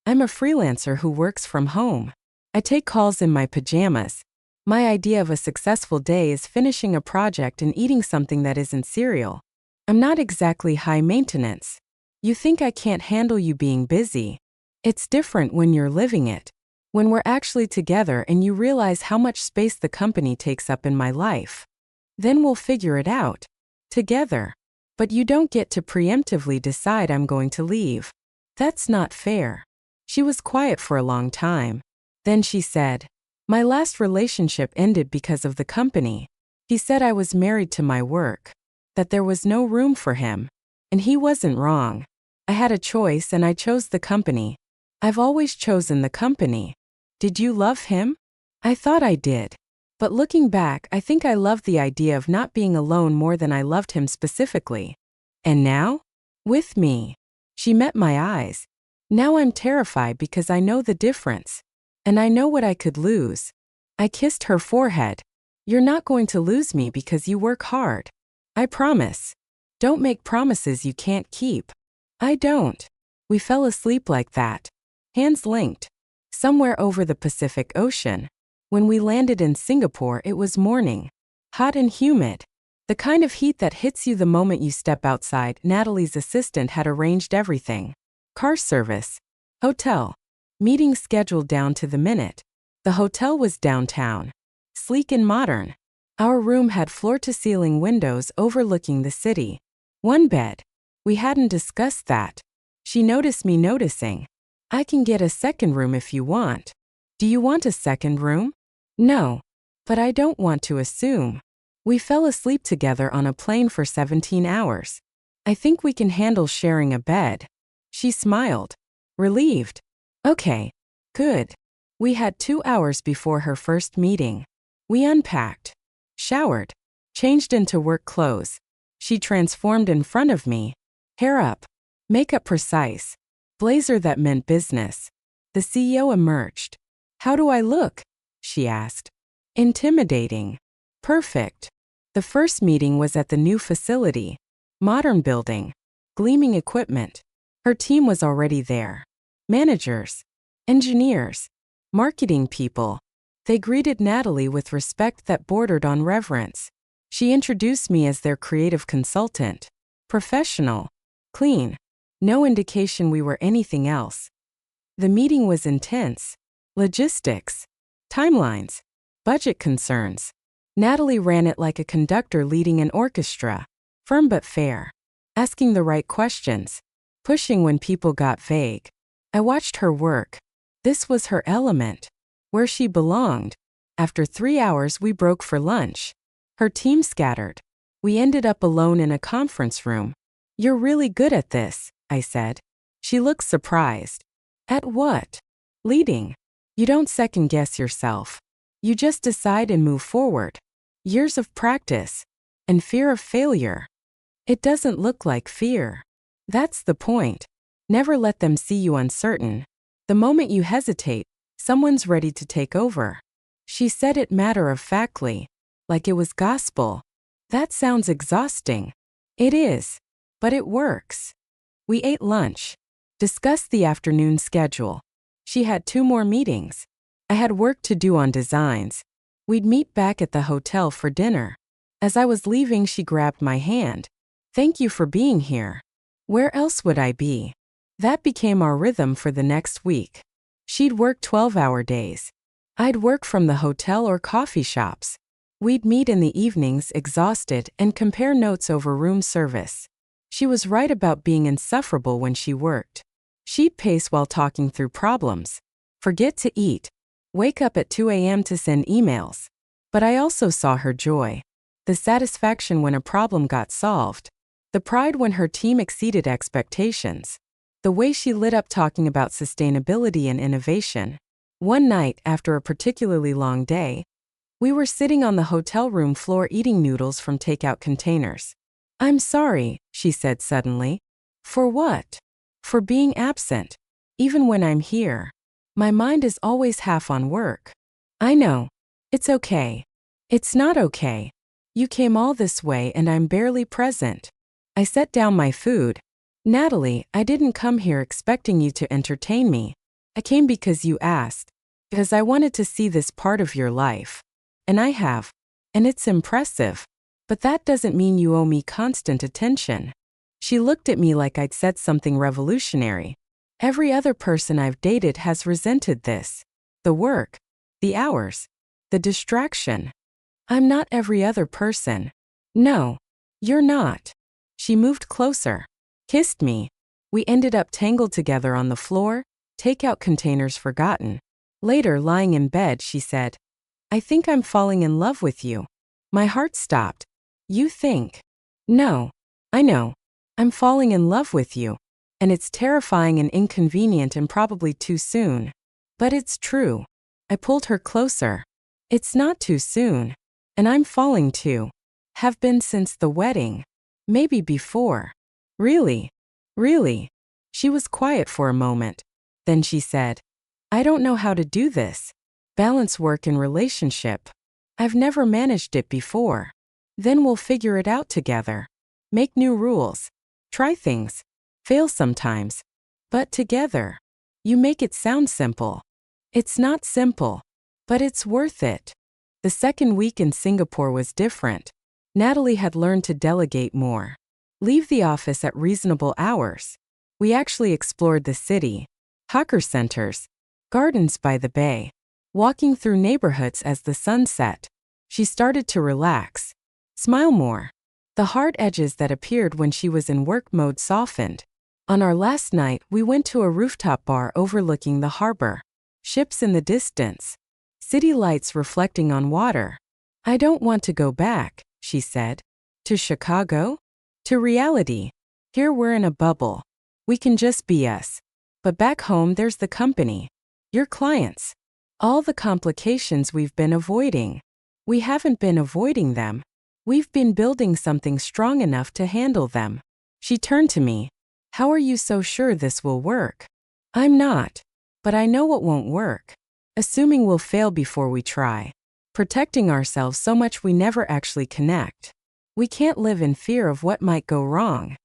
I'm a freelancer who works from home. I take calls in my pajamas. My idea of a successful day is finishing a project and eating something that isn't cereal. I'm not exactly high maintenance. You think I can't handle you being busy. It's different when you're living it. When we're actually together and you realize how much space the company takes up in my life. Then we'll figure it out. Together. But you don't get to preemptively decide I'm going to leave. That's not fair. She was quiet for a long time. Then she said, my last relationship ended because of the company. He said I was married to my work. That there was no room for him. And he wasn't wrong. I had a choice and I chose the company. I've always chosen the company. Did you love him? I thought I did. But looking back, I think I loved the idea of not being alone more than I loved him specifically. And now? With me. She met my eyes. Now I'm terrified because I know the difference. And I know what I could lose. I kissed her forehead. You're not going to lose me because you work hard. I promise. Don't make promises you can't keep. I don't. We fell asleep like that. Hands linked. Somewhere over the Pacific Ocean. When we landed in Singapore, it was morning. Hot and humid. The kind of heat that hits you the moment you step outside. Natalie's assistant had arranged everything. Car service. Hotel. Meeting scheduled down to the minute. The hotel was downtown. Sleek and modern. Our room had floor-to-ceiling windows overlooking the city. One bed. We hadn't discussed that. She noticed me noticing. I can get a second room if you want. Do you want a second room? No. But I don't want to assume. We fell asleep together on a plane for 17 hours. I think we can handle sharing a bed. She smiled. Relieved. Okay. Good. We had 2 hours before her first meeting. We unpacked. Showered. Changed into work clothes. She transformed in front of me. Hair up. Makeup precise. Blazer that meant business. The CEO emerged. How do I look? She asked. Intimidating. Perfect. The first meeting was at the new facility. Modern building. Gleaming equipment. Her team was already there. Managers. Engineers. Marketing people. They greeted Natalie with respect that bordered on reverence. She introduced me as their creative consultant. Professional. Clean. No indication we were anything else. The meeting was intense. Logistics. Timelines. Budget concerns. Natalie ran it like a conductor leading an orchestra. Firm but fair. Asking the right questions. Pushing when people got vague. I watched her work. This was her element. Where she belonged. After 3 hours we broke for lunch. Her team scattered. We ended up alone in a conference room. You're really good at this, I said. She looked surprised. At what? Leading. You don't second-guess yourself. You just decide and move forward. Years of practice. And fear of failure. It doesn't look like fear. That's the point. Never let them see you uncertain. The moment you hesitate, someone's ready to take over. She said it matter-of-factly, like it was gospel. That sounds exhausting. It is. But it works. We ate lunch. Discussed the afternoon schedule. She had 2 more meetings. I had work to do on designs. We'd meet back at the hotel for dinner. As I was leaving, she grabbed my hand. Thank you for being here. Where else would I be? That became our rhythm for the next week. She'd work 12-hour days. I'd work from the hotel or coffee shops. We'd meet in the evenings, exhausted, and compare notes over room service. She was right about being insufferable when she worked. She'd pace while talking through problems. Forget to eat. Wake up at 2 a.m. to send emails. But I also saw her joy. The satisfaction when a problem got solved. The pride when her team exceeded expectations. The way she lit up talking about sustainability and innovation. One night, after a particularly long day, we were sitting on the hotel room floor eating noodles from takeout containers. I'm sorry, she said suddenly. For what? For being absent. Even when I'm here. My mind is always half on work. I know. It's okay. It's not okay. You came all this way and I'm barely present. I set down my food. Natalie, I didn't come here expecting you to entertain me. I came because you asked. Because I wanted to see this part of your life. And I have. And it's impressive. But that doesn't mean you owe me constant attention. She looked at me like I'd said something revolutionary. Every other person I've dated has resented this. The work. The hours. The distraction. I'm not every other person. No. You're not. She moved closer. Kissed me. We ended up tangled together on the floor, takeout containers forgotten. Later, lying in bed, she said, I think I'm falling in love with you. My heart stopped. You think? No. I know. I'm falling in love with you. And it's terrifying and inconvenient and probably too soon. But it's true. I pulled her closer. It's not too soon. And I'm falling too. Have been since the wedding. Maybe before. Really? Really? She was quiet for a moment. Then she said, I don't know how to do this. Balance work and relationship. I've never managed it before. Then we'll figure it out together. Make new rules. Try things. Fail sometimes. But together. You make it sound simple. It's not simple. But it's worth it. The second week in Singapore was different. Natalie had learned to delegate more. Leave the office at reasonable hours. We actually explored the city. Hawker centers. Gardens by the bay. Walking through neighborhoods as the sun set. She started to relax. Smile more. The hard edges that appeared when she was in work mode softened. On our last night, we went to a rooftop bar overlooking the harbor. Ships in the distance. City lights reflecting on water. I don't want to go back, she said. To Chicago? To reality. Here we're in a bubble. We can just be us. But back home there's the company. Your clients. All the complications we've been avoiding. We haven't been avoiding them. We've been building something strong enough to handle them. She turned to me. How are you so sure this will work? I'm not. But I know it won't work. Assuming we'll fail before we try. Protecting ourselves so much we never actually connect. We can't live in fear of what might go wrong.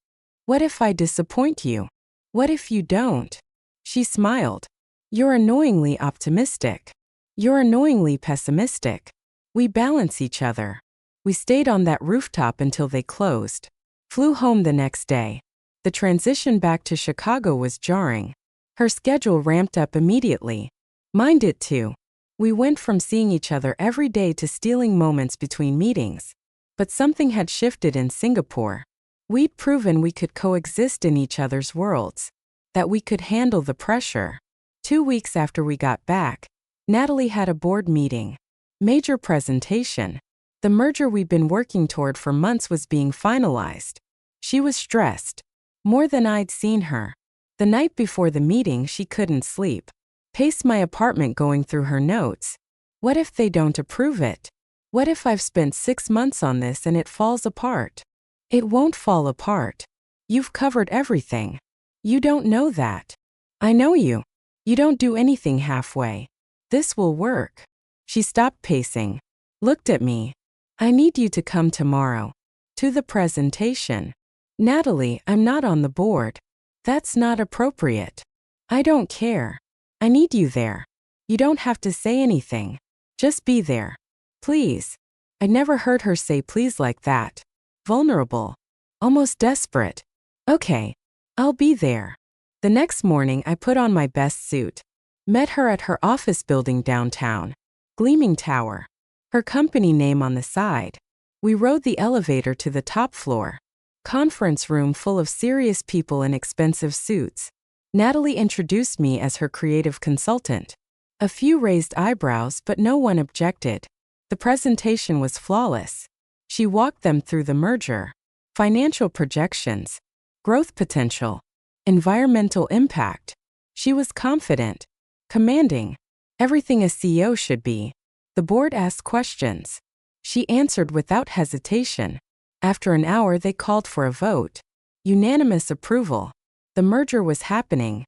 What if I disappoint you? What if you don't? She smiled. You're annoyingly optimistic. You're annoyingly pessimistic. We balance each other. We stayed on that rooftop until they closed. Flew home the next day. The transition back to Chicago was jarring. Her schedule ramped up immediately. Mine did too. We went from seeing each other every day to stealing moments between meetings. But something had shifted in Singapore. We'd proven we could coexist in each other's worlds. That we could handle the pressure. 2 weeks after we got back, Natalie had a board meeting. Major presentation. The merger we'd been working toward for months was being finalized. She was stressed. More than I'd seen her. The night before the meeting she couldn't sleep. Paced my apartment going through her notes. What if they don't approve it? What if I've spent 6 months on this and it falls apart? It won't fall apart. You've covered everything. You don't know that. I know you. You don't do anything halfway. This will work. She stopped pacing. Looked at me. I need you to come tomorrow. To the presentation. Natalie, I'm not on the board. That's not appropriate. I don't care. I need you there. You don't have to say anything. Just be there. Please. I never heard her say please like that. Vulnerable. Almost desperate. Okay. I'll be there. The next morning I put on my best suit. Met her at her office building downtown. Gleaming tower. Her company name on the side. We rode the elevator to the top floor. Conference room full of serious people in expensive suits. Natalie introduced me as her creative consultant. A few raised eyebrows, but no one objected. The presentation was flawless. She walked them through the merger. Financial projections. Growth potential. Environmental impact. She was confident. Commanding. Everything a CEO should be. The board asked questions. She answered without hesitation. After an hour, they called for a vote. Unanimous approval. The merger was happening.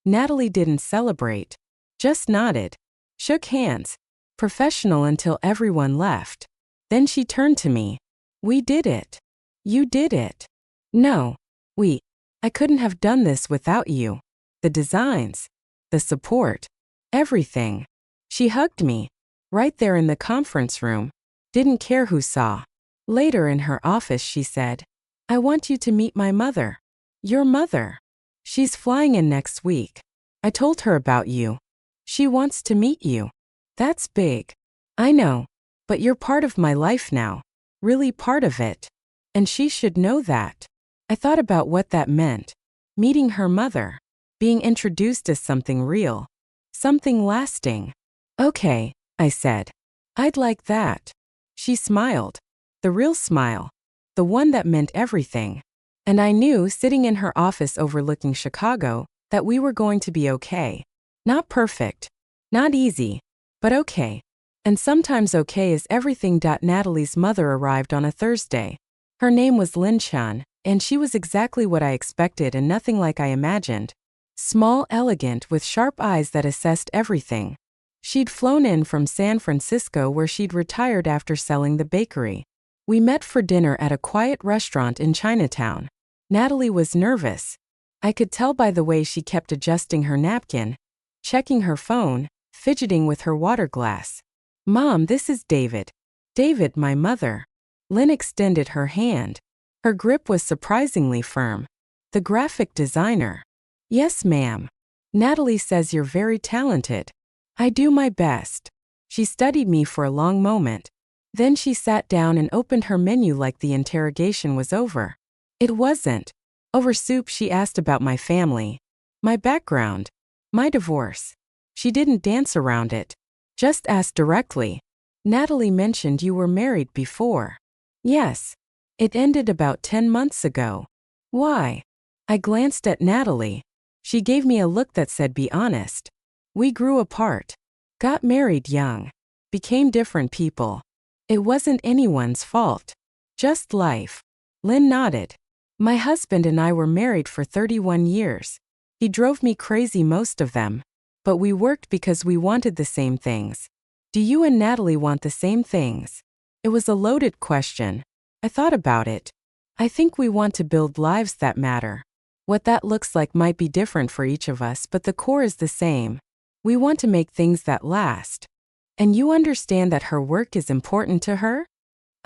Natalie didn't celebrate, just nodded, shook hands, professional until everyone left. Then she turned to me. We did it. You did it. No. I couldn't have done this without you. The designs, the support, everything. She hugged me, right there in the conference room. Didn't care who saw. Later in her office she said, I want you to meet my mother. Your mother. She's flying in next week. I told her about you. She wants to meet you. That's big. I know. But you're part of my life now. Really part of it. And she should know that. I thought about what that meant. Meeting her mother. Being introduced as something real. Something lasting. Okay, I said. I'd like that. She smiled. The real smile. The one that meant everything. And I knew, sitting in her office overlooking Chicago, that we were going to be okay. Not perfect. Not easy. But okay. And sometimes okay is everything. Natalie's mother arrived on a Thursday. Her name was Lin Chan, and she was exactly what I expected and nothing like I imagined. Small, elegant, with sharp eyes that assessed everything. She'd flown in from San Francisco, where she'd retired after selling the bakery. We met for dinner at a quiet restaurant in Chinatown. Natalie was nervous. I could tell by the way she kept adjusting her napkin, checking her phone, fidgeting with her water glass. Mom, this is David. David, my mother. Lin extended her hand. Her grip was surprisingly firm. The graphic designer. Yes, ma'am. Natalie says you're very talented. I do my best. She studied me for a long moment. Then she sat down and opened her menu like the interrogation was over. It wasn't. Over soup, she asked about my family, my background, my divorce. She didn't dance around it. Just asked directly. Natalie mentioned you were married before. Yes. It ended about 10 months ago. Why? I glanced at Natalie. She gave me a look that said, be honest. We grew apart. Got married young. Became different people. It wasn't anyone's fault. Just life. Lin nodded. My husband and I were married for 31 years. He drove me crazy most of them. But we worked because we wanted the same things. Do you and Natalie want the same things? It was a loaded question. I thought about it. I think we want to build lives that matter. What that looks like might be different for each of us, but the core is the same. We want to make things that last. And you understand that her work is important to her?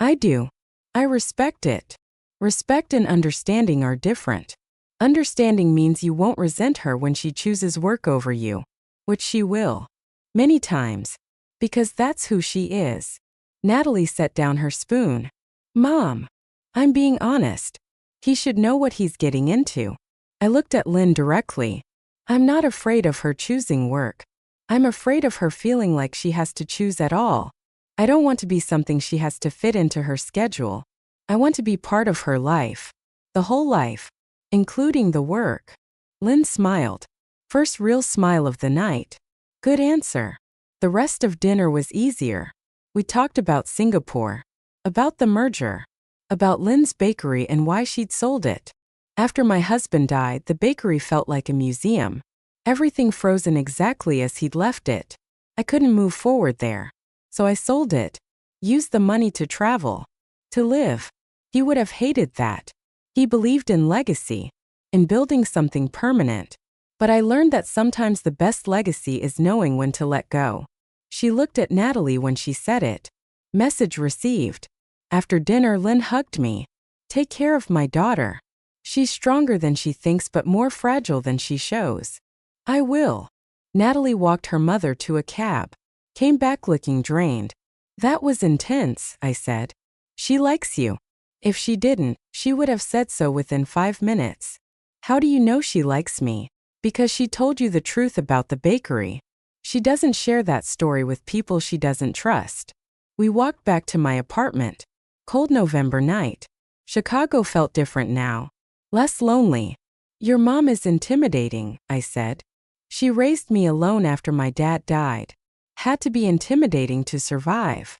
I do. I respect it. Respect and understanding are different. Understanding means you won't resent her when she chooses work over you. Which she will. Many times. Because that's who she is. Natalie set down her spoon. Mom. I'm being honest. He should know what he's getting into. I looked at Lin directly. I'm not afraid of her choosing work. I'm afraid of her feeling like she has to choose at all. I don't want to be something she has to fit into her schedule. I want to be part of her life. The whole life. Including the work. Lin smiled. First real smile of the night. Good answer. The rest of dinner was easier. We talked about Singapore. About the merger. About Lin's bakery and why she'd sold it. After my husband died, the bakery felt like a museum. Everything frozen exactly as he'd left it. I couldn't move forward there. So I sold it. Used the money to travel. To live. He would have hated that. He believed in legacy. In building something permanent. But I learned that sometimes the best legacy is knowing when to let go. She looked at Natalie when she said it. Message received. After dinner, Lin hugged me. Take care of my daughter. She's stronger than she thinks but more fragile than she shows. I will. Natalie walked her mother to a cab. Came back looking drained. That was intense, I said. She likes you. If she didn't, she would have said so within 5 minutes. How do you know she likes me? Because she told you the truth about the bakery. She doesn't share that story with people she doesn't trust. We walked back to my apartment. Cold November night. Chicago felt different now. Less lonely. Your mom is intimidating, I said. She raised me alone after my dad died. Had to be intimidating to survive.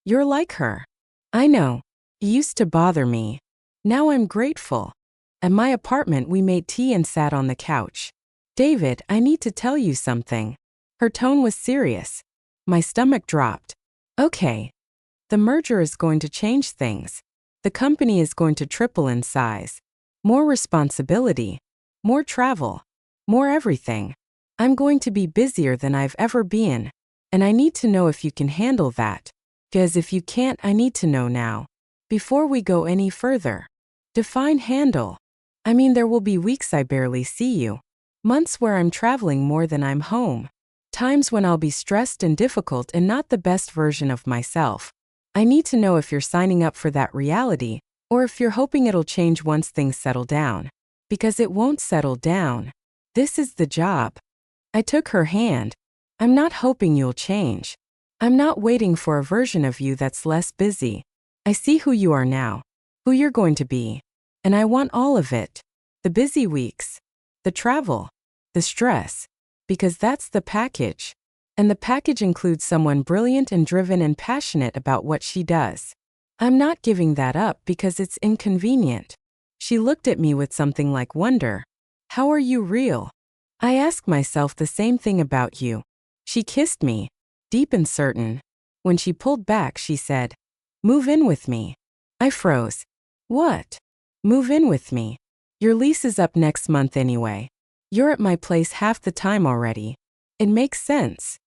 You're like her. I know. It used to bother me. Now I'm grateful. At my apartment, we made tea and sat on the couch. David, I need to tell you something. Her tone was serious. My stomach dropped. Okay. The merger is going to change things. The company is going to triple in size. More responsibility. More travel. More everything. I'm going to be busier than I've ever been. And I need to know if you can handle that. Because if you can't, I need to know now. Before we go any further. Define handle. I mean, there will be weeks I barely see you. Months where I'm traveling more than I'm home. Times when I'll be stressed and difficult and not the best version of myself. I need to know if you're signing up for that reality, or if you're hoping it'll change once things settle down. Because it won't settle down. This is the job. I took her hand. I'm not hoping you'll change. I'm not waiting for a version of you that's less busy. I see who you are now, who you're going to be. And I want all of it. The busy weeks, the travel, the stress, because that's the package. And the package includes someone brilliant and driven and passionate about what she does. I'm not giving that up because it's inconvenient. She looked at me with something like wonder. How are you real? I ask myself the same thing about you. She kissed me, deep and certain. When she pulled back, she said, "Move in with me." I froze. What? Move in with me? Your lease is up next month anyway. You're at my place half the time already. It makes sense.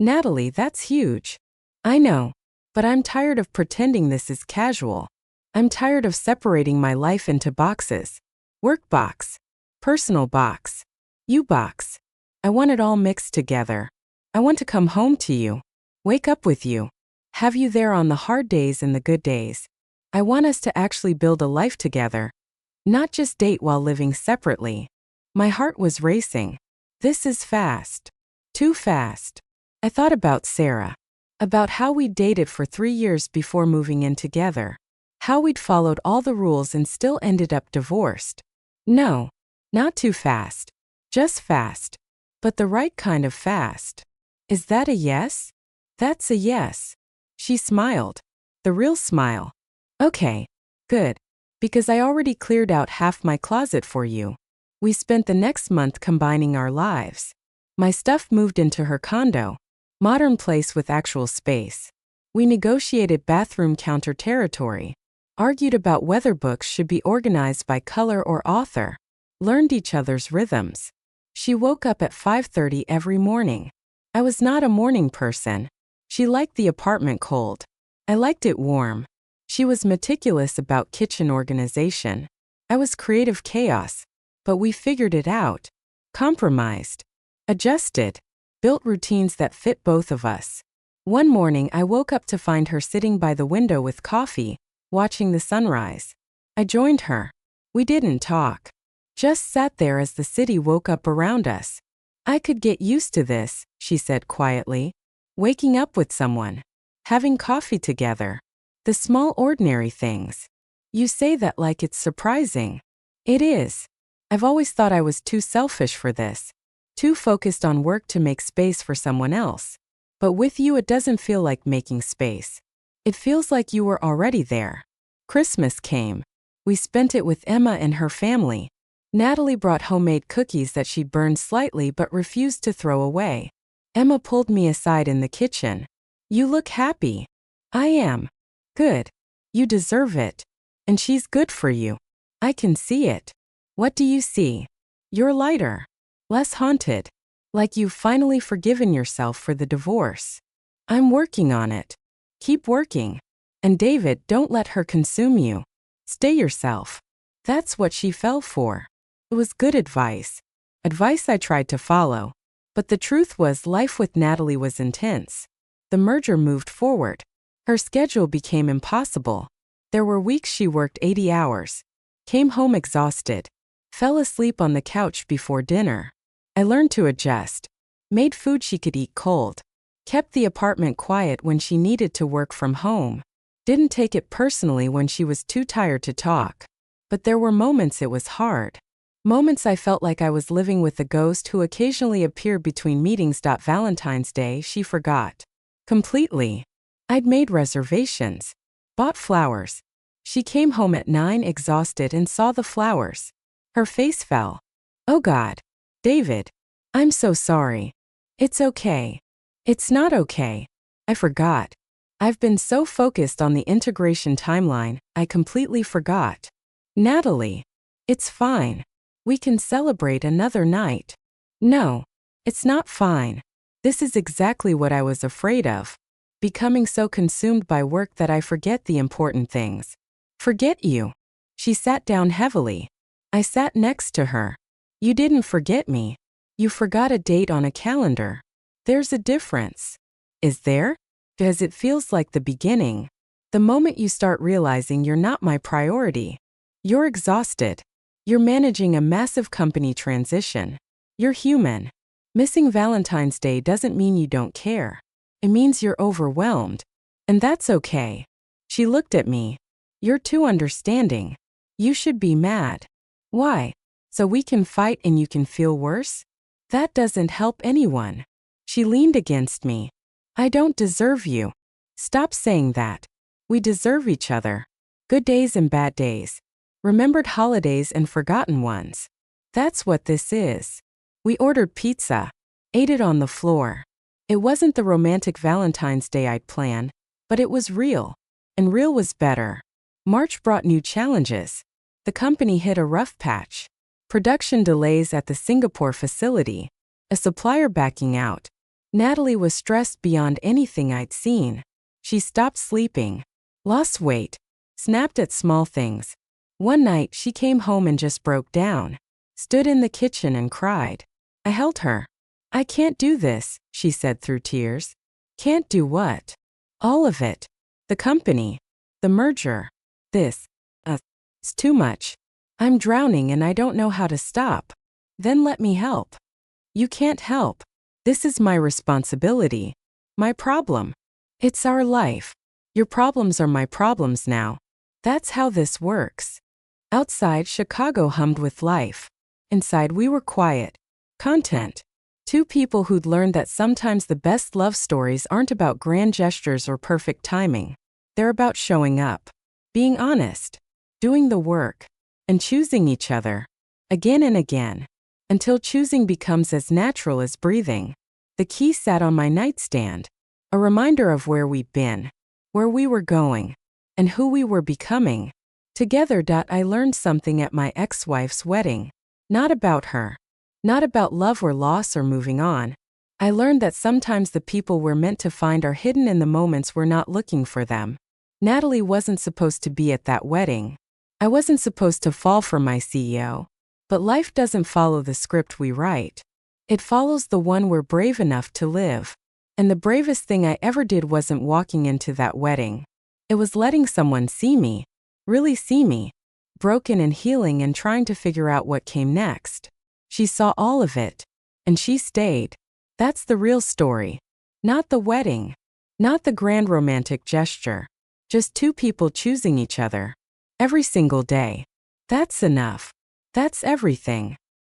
Natalie, that's huge. I know, but I'm tired of pretending this is casual. I'm tired of separating my life into boxes. Work box, personal box, you box. I want it all mixed together. I want to come home to you, wake up with you, have you there on the hard days and the good days. I want us to actually build a life together, not just date while living separately. My heart was racing. This is fast. Too fast. I thought about Sarah, about how we dated for 3 years before moving in together, how we'd followed all the rules and still ended up divorced. No, not too fast, just fast, but the right kind of fast. Is that a yes? That's a yes. She smiled, the real smile. Okay, good, because I already cleared out half my closet for you. We spent the next month combining our lives. My stuff moved into her condo, modern place with actual space. We negotiated bathroom counter territory, argued about whether books should be organized by color or author, learned each other's rhythms. She woke up at 5:30 every morning. I was not a morning person. She liked the apartment cold. I liked it warm. She was meticulous about kitchen organization. I was creative chaos, but we figured it out, compromised, adjusted, built routines that fit both of us. One morning, I woke up to find her sitting by the window with coffee, watching the sunrise. I joined her. We didn't talk, just sat there as the city woke up around us. I could get used to this, she said quietly. Waking up with someone, having coffee together, the small ordinary things. You say that like it's surprising. It is. I've always thought I was too selfish for this, too focused on work to make space for someone else. But with you, it doesn't feel like making space. It feels like you were already there. Christmas came. We spent it with Emma and her family. Natalie brought homemade cookies that she'd burned slightly but refused to throw away. Emma pulled me aside in the kitchen. You look happy. I am. Good. You deserve it. And she's good for you. I can see it. What do you see? You're lighter. Less haunted. Like you've finally forgiven yourself for the divorce. I'm working on it. Keep working. And David, don't let her consume you. Stay yourself. That's what she fell for. It was good advice. Advice I tried to follow. But the truth was, life with Natalie was intense. The merger moved forward. Her schedule became impossible. There were weeks she worked 80 hours, came home exhausted, fell asleep on the couch before dinner. I learned to adjust, made food she could eat cold, kept the apartment quiet when she needed to work from home, didn't take it personally when she was too tired to talk. But there were moments it was hard. Moments I felt like I was living with a ghost who occasionally appeared between meetings. Valentine's Day, she forgot completely. I'd made reservations, bought flowers, She came home at 9 exhausted and saw the flowers. Her face fell. Oh God. David. I'm so sorry. It's okay. It's not okay. I forgot. I've been so focused on the integration timeline, I completely forgot. Natalie. It's fine. We can celebrate another night. No. It's not fine. This is exactly what I was afraid of. Becoming so consumed by work that I forget the important things. Forget you. She sat down heavily. I sat next to her. You didn't forget me. You forgot a date on a calendar. There's a difference. Is there? Because it feels like the beginning. The moment you start realizing you're not my priority. You're exhausted. You're managing a massive company transition. You're human. Missing Valentine's Day doesn't mean you don't care. It means you're overwhelmed. And that's okay. She looked at me. You're too understanding. You should be mad. Why? So we can fight and you can feel worse? That doesn't help anyone. She leaned against me. I don't deserve you. Stop saying that. We deserve each other. Good days and bad days. Remembered holidays and forgotten ones. That's what this is. We ordered pizza. Ate it on the floor. It wasn't the romantic Valentine's Day I'd planned, but it was real. And real was better. March brought new challenges. The company hit a rough patch. Production delays at the Singapore facility. A supplier backing out. Natalie was stressed beyond anything I'd seen. She stopped sleeping. Lost weight. Snapped at small things. One night she came home and just broke down. Stood in the kitchen and cried. I held her. I can't do this, she said through tears. Can't do what? All of it. The company. The merger. This. It's too much. I'm drowning and I don't know how to stop. Then let me help. You can't help. This is my responsibility. My problem. It's our life. Your problems are my problems now. That's how this works. Outside, Chicago hummed with life. Inside, we were quiet. Content. Two people who'd learned that sometimes the best love stories aren't about grand gestures or perfect timing. They're about showing up. Being honest. Doing the work. And choosing each other. Again and again. Until choosing becomes as natural as breathing. The key sat on my nightstand. A reminder of where we'd been. Where we were going. And who we were becoming. Together. I learned something at my ex-wife's wedding. Not about her. Not about love or loss or moving on. I learned that sometimes the people we're meant to find are hidden in the moments we're not looking for them. Natalie wasn't supposed to be at that wedding. I wasn't supposed to fall for my CEO. But life doesn't follow the script we write. It follows the one we're brave enough to live. And the bravest thing I ever did wasn't walking into that wedding. It was letting someone see me. Really see me. Broken and healing and trying to figure out what came next. She saw all of it. And she stayed. That's the real story. Not the wedding. Not the grand romantic gesture. Just two people choosing each other. Every single day. That's enough. That's everything.